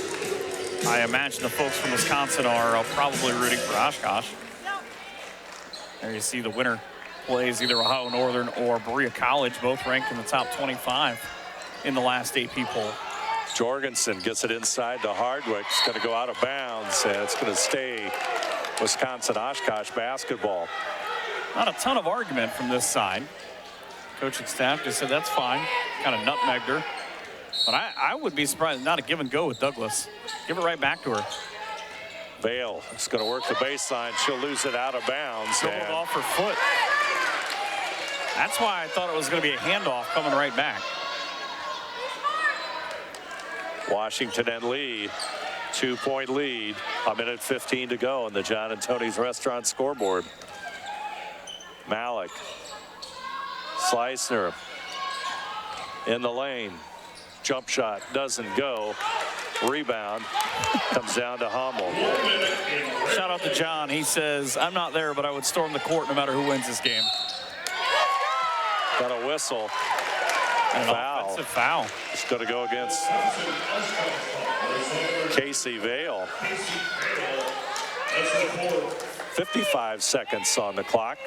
Speaker 4: I imagine the folks from Wisconsin are probably rooting for Oshkosh. There you see the winner plays either Ohio Northern or Berea College, both ranked in the top 25 in the last AP poll.
Speaker 1: Jorgensen gets it inside to Hardwick. It's going to go out of bounds, and it's going to stay Wisconsin-Oshkosh basketball.
Speaker 4: Not a ton of argument from this side. Coaching staff just said that's fine. Kind of nutmegged her. But I would be surprised not a give and go with Douglas. Give it right back to her.
Speaker 1: Vale is going to work the baseline. She'll lose it out of bounds.
Speaker 4: Dribbled off her foot. That's why I thought it was going to be a handoff coming right back.
Speaker 1: Washington and Lee. 2-point lead. A minute 15 to go on the John and Tony's Restaurant scoreboard. Malik. Slicer in the lane. Jump shot doesn't go. Rebound comes down to Hummel.
Speaker 4: Shout out to John. He says, I'm not there, but I would storm the court no matter who wins this game.
Speaker 1: Got a whistle.
Speaker 4: And
Speaker 1: foul.
Speaker 4: Offensive foul.
Speaker 1: It's going to go against Casey Vale. 55 seconds on the clock.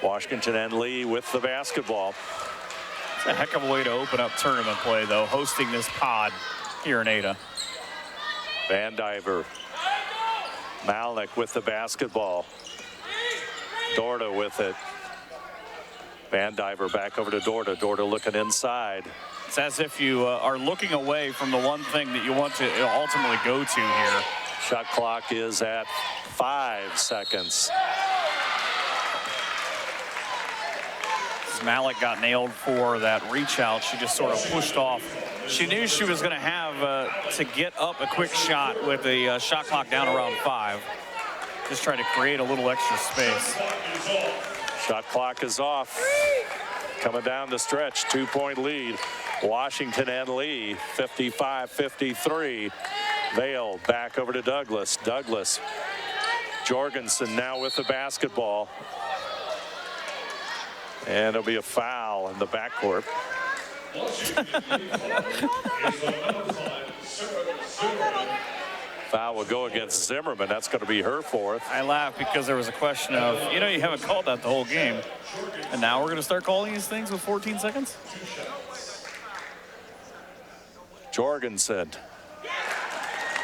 Speaker 1: Washington and Lee with the basketball.
Speaker 4: It's a heck of a way to open up tournament play, though, hosting this pod here in Ada.
Speaker 1: Van Diver. Malnick with the basketball. Dorda with it. Van Diver back over to Dorda. Dorda looking inside.
Speaker 4: It's as if you are looking away from the one thing that you want to ultimately go to here.
Speaker 1: Shot clock is at 5 seconds.
Speaker 4: Malik got nailed for that reach out. She just sort of pushed off. She knew she was going to have to get up a quick shot with a shot clock down around 5. Just trying to create a little extra space.
Speaker 1: Shot clock is off. Coming down the stretch, 2-point lead. Washington and Lee, 55-53. Vale back over to Douglas. Douglas. Jorgensen now with the basketball. And it'll be a foul in the backcourt. Foul will go against Zimmerman. That's going to be her fourth.
Speaker 4: I laugh because there was a question of, you haven't called that the whole game. And now we're going to start calling these things with 14 seconds?
Speaker 1: Jorgensen.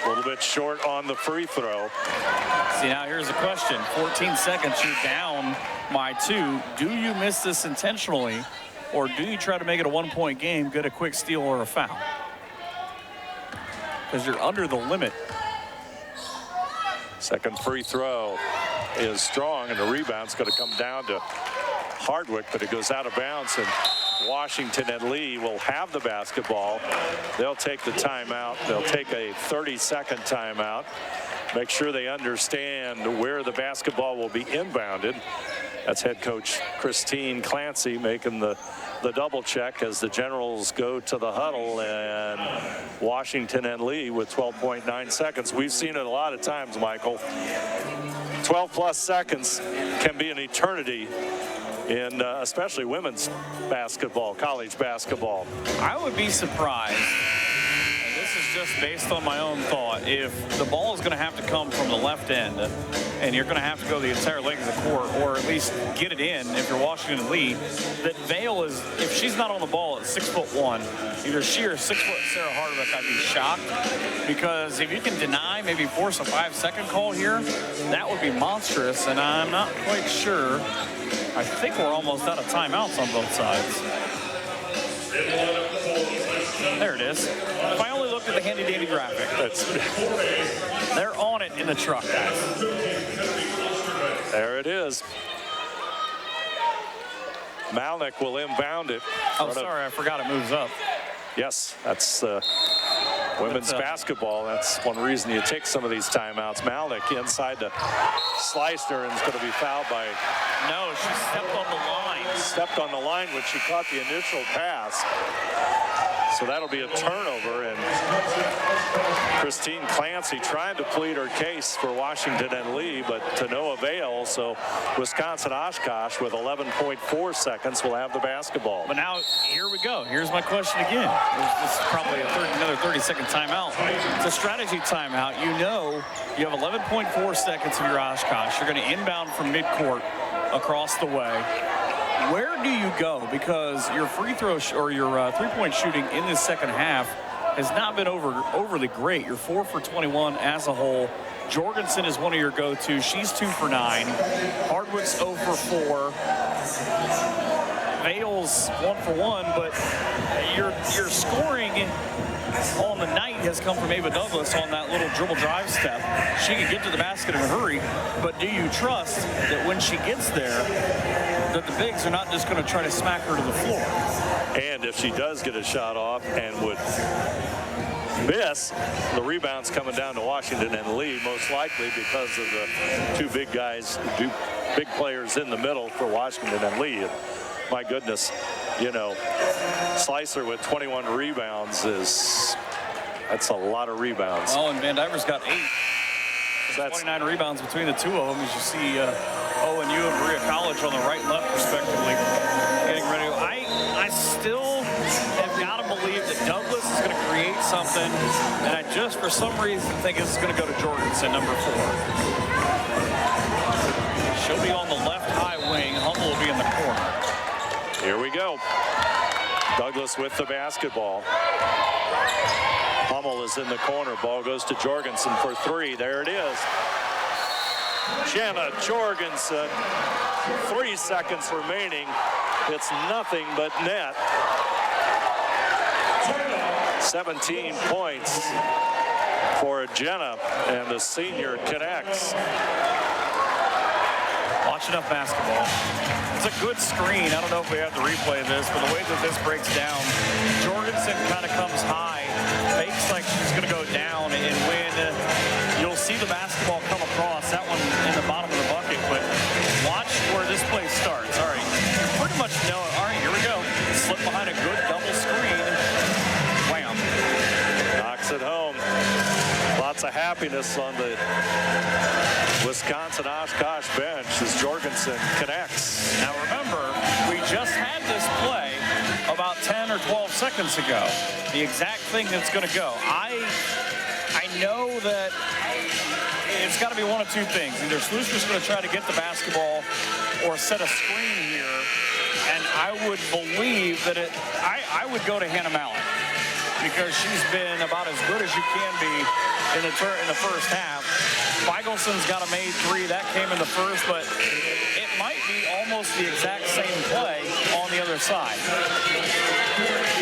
Speaker 1: A little bit short on the free throw.
Speaker 4: See, now here's the question. 14 seconds, you're down by 2. Do you miss this intentionally, or do you try to make it a one-point game, get a quick steal or a foul? Because you're under the limit.
Speaker 1: Second free throw is strong, and the rebound's going to come down to Hardwick, but it goes out of bounds, and Washington and Lee will have the basketball. They'll take the timeout. They'll take a 30-second timeout. Make sure they understand where the basketball will be inbounded. That's head coach Christine Clancy making the double check as the Generals go to the huddle, and Washington and Lee with 12.9 seconds. We've seen it a lot of times, Michael. 12 plus seconds can be an eternity in especially women's basketball, college basketball.
Speaker 4: I would be surprised, and this is just based on my own thought, if the ball is going to have to come from the left end and you're going to have to go the entire length of the court, or at least get it in if you're Washington and Lee, that Vail is, if she's not on the ball at 6'1", either she or 6-foot Sarah Hardwick, I'd be shocked, because if you can deny, maybe force a 5-second call here, that would be monstrous, and I'm not quite sure. I think we're almost out of timeouts on both sides. There it is. If I only looked at the handy-dandy graphic. They're on it in the truck, guys.
Speaker 1: There it is. Malnick will inbound it.
Speaker 4: Oh, sorry, I forgot it moves up.
Speaker 1: Yes, that's women's basketball. That's one reason you take some of these timeouts. Malnick inside to Slicer, and is going to be fouled by...
Speaker 4: No, she stepped on the line.
Speaker 1: Stepped on the line when she caught the initial pass. So that'll be a turnover, and Christine Clancy trying to plead her case for Washington and Lee, but to no avail. So Wisconsin-Oshkosh with 11.4 seconds will have the basketball.
Speaker 4: But now, here we go. Here's my question again. This is probably another 30-second timeout. It's a strategy timeout. You know you have 11.4 seconds of your Oshkosh. You're going to inbound from midcourt across the way. Where do you go? Because your free throw or your three-point shooting in this second half has not been overly great. You're 4 for 21 as a whole. Jorgensen is one of your go-tos. She's 2 for 9. Hardwick's 0 for 4. Vail's 1 for 1, but your scoring on the night has come from Ava Douglas on that little dribble drive step. She can get to the basket in a hurry, but do you trust that when she gets there, that the bigs are not just going to try to smack her to the floor?
Speaker 1: And if she does get a shot off and would miss, the rebound's coming down to Washington and Lee, most likely because of the two big guys, big players in the middle for Washington and Lee. And my goodness, Slicer with 21 rebounds that's a lot of rebounds.
Speaker 4: Well, and Van Diver's got 8. That's 29 rebounds between the two of them, as you see ONU and Berea College on the right and left, respectively, getting ready. I still have got to believe that Douglas is going to create something, and I just, for some reason, think it's going to go to Jorgensen, number 4. She'll be on the left high wing. Hummel will be in the corner.
Speaker 1: Here we go. Douglas with the basketball. Hummel is in the corner. Ball goes to Jorgensen for 3. There it is. Jenna Jorgensen. 3 seconds remaining. It's nothing but net. 17 points for Jenna, and the senior connects.
Speaker 4: Watch enough basketball. It's a good screen. I don't know if we have to replay this, but the way that this breaks down, Jorgensen kind of comes high, fakes like she's going to go down, and when you'll see the basketball come across, that one in the bottom of the bucket, but watch where this play starts. All right, you pretty much know it. All right, here we go. Slip behind a good double screen. Wham.
Speaker 1: Knocks it home. Lots of happiness on the Wisconsin-Oshkosh bench as Jorgensen connects.
Speaker 4: Now remember, we just had this play about 10 or 12 seconds ago. The exact thing that's going to go. I know that it's got to be one of two things. Either Schlusser's going to try to get the basketball or set a screen here. And I would believe that I would go to Hannah Mallett because she's been about as good as you can be in the first half. Feigelson's got a made three. That came in the first, but it might be almost the exact same play on the other side.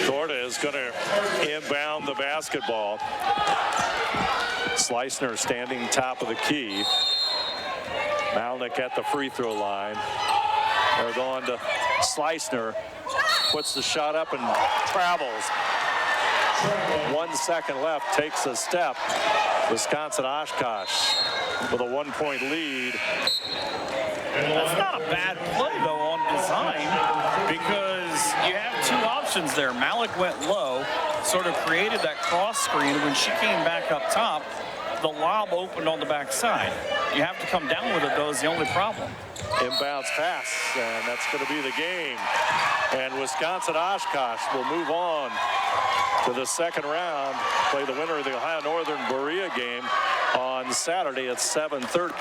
Speaker 1: Gorda is going to inbound the basketball. Slicner standing top of the key. Malnick at the free throw line. They're going to Slicner. Puts the shot up and travels. 1 second left, takes a step. Wisconsin-Oshkosh with a 1-point lead.
Speaker 4: That's not a bad play, though, on design, because you have two options there. Malnick went low, sort of created that cross screen. When she came back up top, the lob opened on the backside. You have to come down with it, though, is the only problem.
Speaker 1: Inbounds pass, and that's going to be the game. And Wisconsin-Oshkosh will move on to the second round, play the winner of the Ohio Northern Berea game on Saturday at 7:30.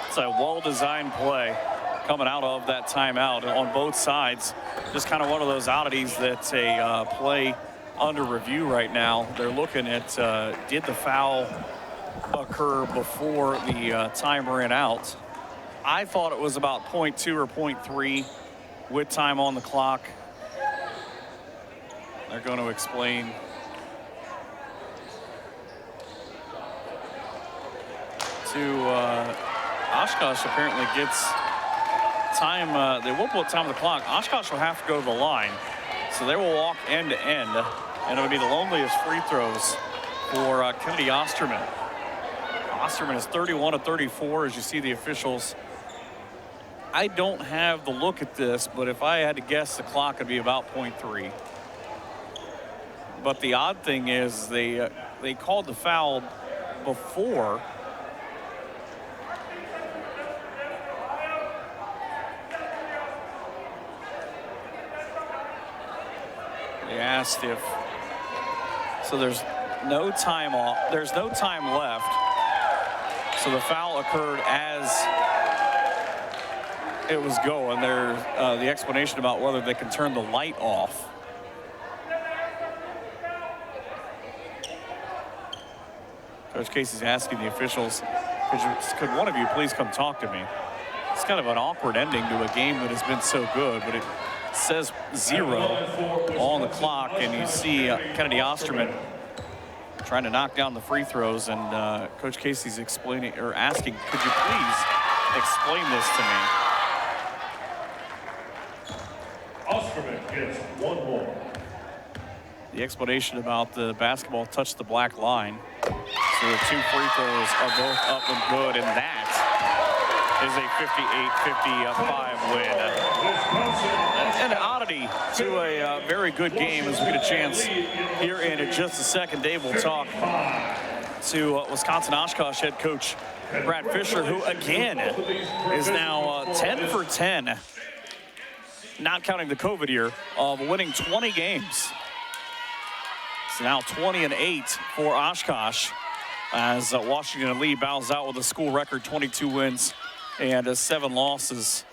Speaker 4: It's a well-designed play coming out of that timeout on both sides. Just kind of one of those oddities that's a play under review right now. They're looking at did the foul occur before the time ran out. I thought it was about 0.2 or 0.3 with time on the clock. They're going to explain. Oshkosh apparently gets time. They will put time on the clock. Oshkosh will have to go to the line, so they will walk end to end, and it'll be the loneliest free throws for Kennedy Osterman. Osterman is 31 of 34, as you see the officials. I don't have the look at this, but if I had to guess, the clock would be about 0.3. But the odd thing is they called the foul before. They asked if, so there's no time off. There's no time left. So the foul occurred as it was going. There's the explanation about whether they can turn the light off. Coach Casey's asking the officials, could one of you please come talk to me? It's kind of an awkward ending to a game that has been so good, but it says 0 on the clock, and you see Kennedy Osterman trying to knock down the free throws, and Coach Casey's explaining or asking, could you please explain this to me?
Speaker 2: Osterman gets one more.
Speaker 4: The explanation about the basketball touched the black line. So the two free throws are both up and good, and that is a 58-55 win. An oddity to a very good game as we get a chance here in just a second. Dave will talk to Wisconsin-Oshkosh head coach Brad Fisher, who again is now 10 for 10, not counting the COVID year, of winning 20 games. It's now 20-8 for Oshkosh as Washington Lee bows out with a school record 22 wins and 7 losses.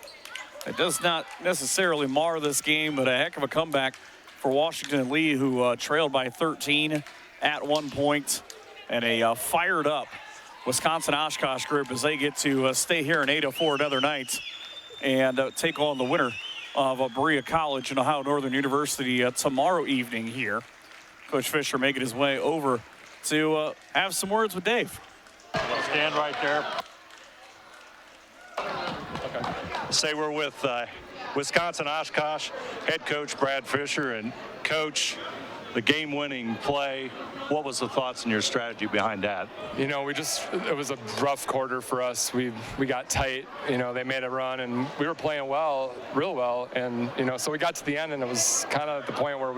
Speaker 4: It does not necessarily mar this game, but a heck of a comeback for Washington Lee, who trailed by 13 at one point, and a fired up Wisconsin-Oshkosh group as they get to stay here in Ada for another night and take on the winner of Berea College and Ohio Northern University tomorrow evening here. Coach Fisher making his way over to have some words with Dave.
Speaker 1: Stand right there. Okay. Say we're with Wisconsin-Oshkosh head coach Brad Fisher. And Coach, the game-winning play. What was the thoughts and your strategy behind that?
Speaker 15: You know, it was a rough quarter for us. We got tight. You know, they made a run, and we were playing well, real well. And, you know, so we got to the end, and it was kind of at the point where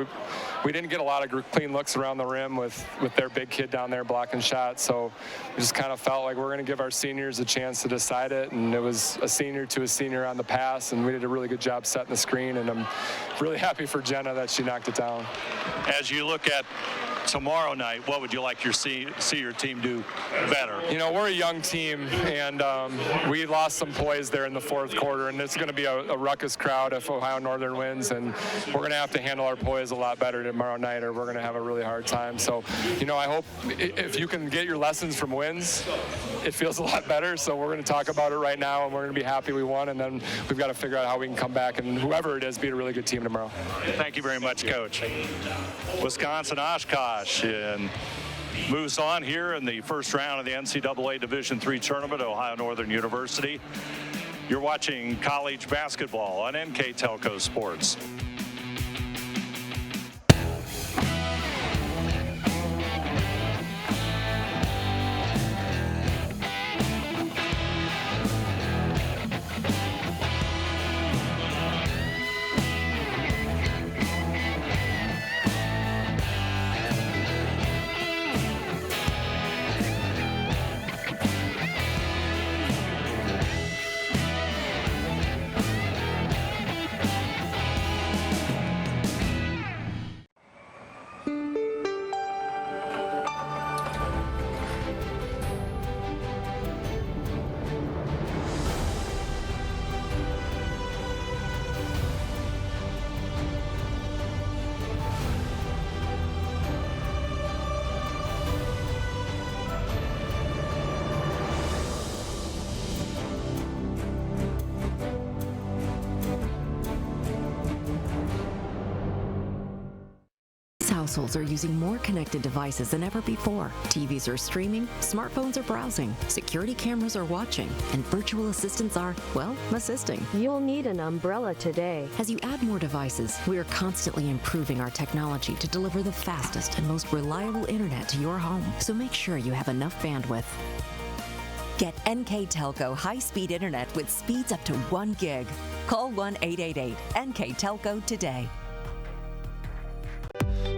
Speaker 15: we didn't get a lot of clean looks around the rim with their big kid down there blocking shots. So we just kind of felt like we're going to give our seniors a chance to decide it. And it was a senior to a senior on the pass, and we did a really good job setting the screen. And I'm really happy for Jenna that she knocked it down.
Speaker 1: As you look at tomorrow night, what would you like to see your team do better?
Speaker 15: You know, we're a young team, and we lost some poise there in the fourth quarter, and it's going to be a ruckus crowd if Ohio Northern wins, and we're going to have to handle our poise a lot better tomorrow night, or we're going to have a really hard time. So, you know, I hope if you can get your lessons from wins, it feels a lot better. So we're going to talk about it right now, and we're going to be happy we won, and then we've got to figure out how we can come back, and whoever it is, beat a really good team tomorrow.
Speaker 1: Thank you very much, Coach. Wisconsin-Oshkosh and moves on here in the first round of the NCAA Division III tournament at Ohio Northern University. You're watching college basketball on NKTelco Sports.
Speaker 16: Households are using more connected devices than ever before. TVs are streaming, smartphones are browsing, security cameras are watching, and virtual assistants are, well, assisting.
Speaker 17: You'll need an umbrella today.
Speaker 16: As you add more devices, we are constantly improving our technology to deliver the fastest and most reliable internet to your home. So make sure you have enough bandwidth. Get NKTelco high-speed internet with speeds up to 1 gig. Call 1-888-NKTelco today.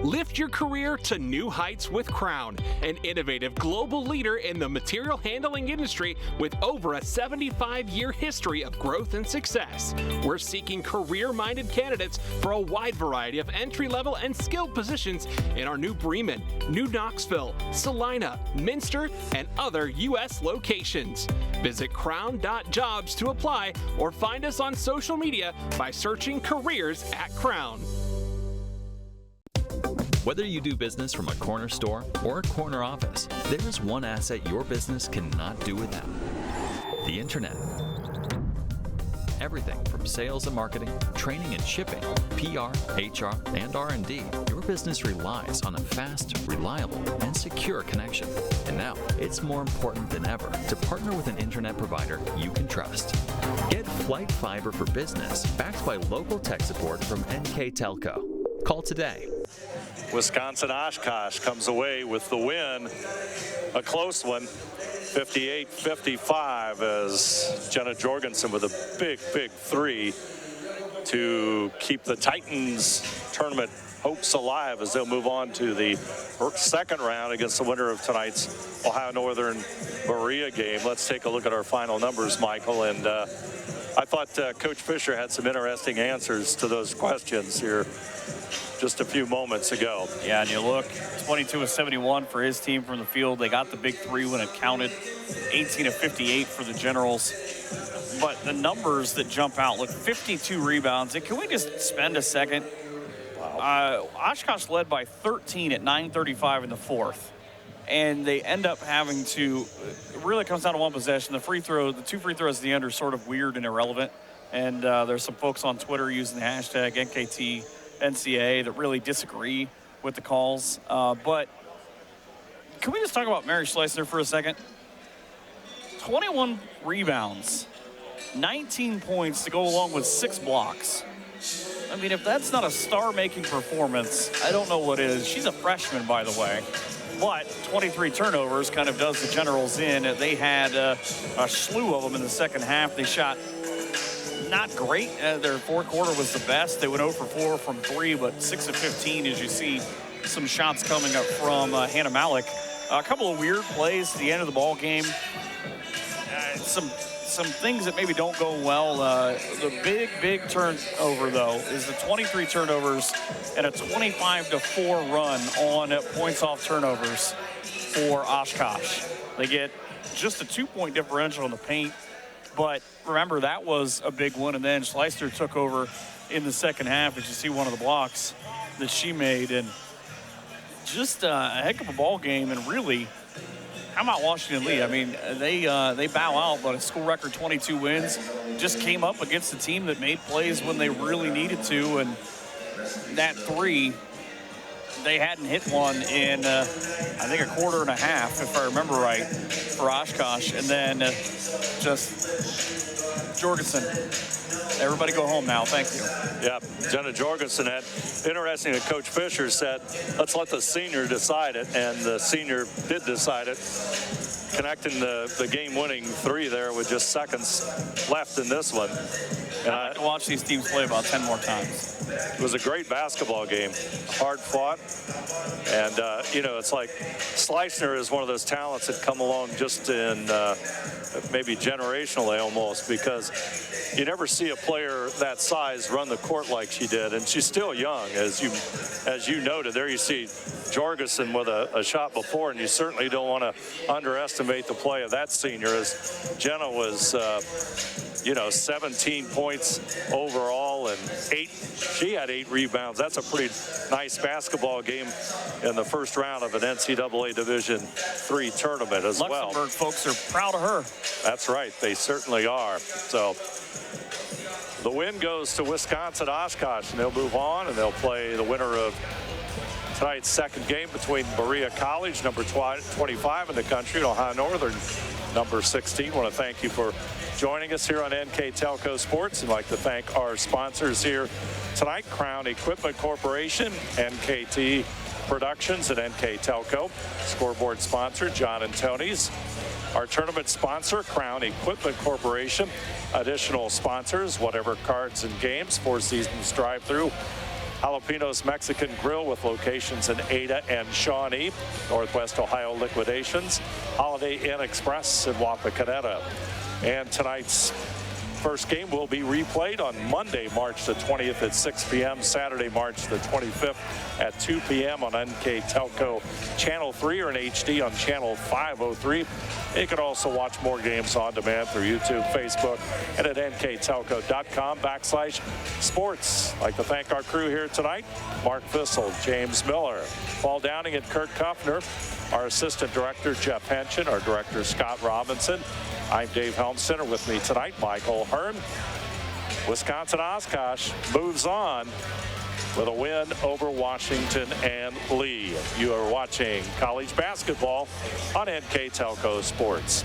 Speaker 6: Lift your career to new heights with Crown, an innovative global leader in the material handling industry with over a 75-year history of growth and success. We're seeking career-minded candidates for a wide variety of entry-level and skilled positions in our new Bremen, New Knoxville, Salina, Minster, and other U.S. locations. Visit crown.jobs to apply or find us on social media by searching Careers at Crown.
Speaker 5: Whether you do business from a corner store or a corner office, there is one asset your business cannot do without: the internet. Everything from sales and marketing, training and shipping, PR, HR, and R&D, your business relies on a fast, reliable, and secure connection. And now, it's more important than ever to partner with an internet provider you can trust. Get Flight Fiber for Business, backed by local tech support from NKTelco. Call today.
Speaker 1: Wisconsin-Oshkosh comes away with the win, a close one, 58-55, as Jenna Jorgensen with a big three to keep the Titans tournament hopes alive as they'll move on to the second round against the winner of tonight's Ohio Northern Berea game. Let's take a look at our final numbers, Michael. And I thought Coach Fisher had some interesting answers to those questions here just a few moments ago.
Speaker 4: Yeah, and you look, 22 of 71 for his team from the field. They got the big three when it counted, 18 of 58 for the Generals. But the numbers that jump out, look, 52 rebounds. And can we just spend a second? Oshkosh led by 13 at 9:35 in the fourth. And they end up having to, it really comes down to one possession. The two free throws at the end are sort of weird and irrelevant. And there's some folks on Twitter using the hashtag NKTNCAA that really disagree with the calls. But can we just talk about Mary Schleissner for a second? 21 rebounds, 19 points to go along with 6 blocks. I mean, if that's not a star-making performance, I don't know what is. She's a freshman, by the way. But 23 turnovers kind of does the Generals in. They had a slew of them in the second half. They shot not great. Their fourth quarter was the best. They went 0 for 4 from 3, but 6 of 15, as you see some shots coming up from Hannah Malik. A couple of weird plays at the end of the ball game. Some things that maybe don't go well. The big turnover, though, is the 23 turnovers and a 25-4 run on points off turnovers for Oshkosh. They get just a 2-point differential in the paint, but remember, that was a big one, and then Schleister took over in the second half, as you see one of the blocks that she made, and just a heck of a ball game. And really, how about Washington Lee? I mean, they bow out, but a school record 22 wins. Just came up against a team that made plays when they really needed to, and that three, they hadn't hit one in, I think, a quarter and a half, if I remember right, for Oshkosh. And then just Jorgensen. Everybody go home now. Thank you.
Speaker 1: Yeah, Jenna Jorgensen had interesting that Coach Fisher said, let's let the senior decide it, and the senior did decide it, connecting the game-winning three there with just seconds left in this one.
Speaker 4: And I'd like to watch these teams play about 10 more times.
Speaker 1: It was a great basketball game, hard fought, and it's like Schleister is one of those talents that come along just in maybe generationally almost, because you never see a player that size run the court like she did, and she's still young, as you noted. There you see Jorgensen with a shot before, and you certainly don't want to underestimate the play of that senior, as Jenna was 17 points overall, and she had 8 rebounds. That's a pretty nice basketball game in the first round of an NCAA Division III tournament as well.
Speaker 4: Luxembourg folks are proud of her.
Speaker 1: That's right, they certainly are. So the win goes to Wisconsin-Oshkosh, and they'll move on, and they'll play the winner of tonight's second game between Berea College, number 25 in the country, and Ohio Northern, number 16. I want to thank you for joining us here on NKTelco Sports. I'd like to thank our sponsors here tonight, Crown Equipment Corporation, NKT Productions, and NKTelco. Scoreboard sponsor, John and Tony's. Our tournament sponsor, Crown Equipment Corporation. Additional sponsors, Whatever Cards and Games, Four Seasons Drive-Thru, Jalapenos Mexican Grill with locations in Ada and Shawnee, Northwest Ohio Liquidations, Holiday Inn Express in Wapakoneta. And tonight's first game will be replayed on Monday, March the 20th at 6 p.m., Saturday, March the 25th at 2 p.m. on NKTelco Channel 3 or in HD on Channel 503. You can also watch more games on demand through YouTube, Facebook, and at nktelco.com/sports. I'd like to thank our crew here tonight, Mark Fissel, James Miller, Paul Downing, and Kurt Kuffner, our assistant director, Jeff Henschen, our director, Scott Robinson. I'm Dave Helmstetter. With me tonight, Michael Hearn. Wisconsin-Oshkosh moves on with a win over Washington and Lee. You are watching college basketball on NKTelco Sports.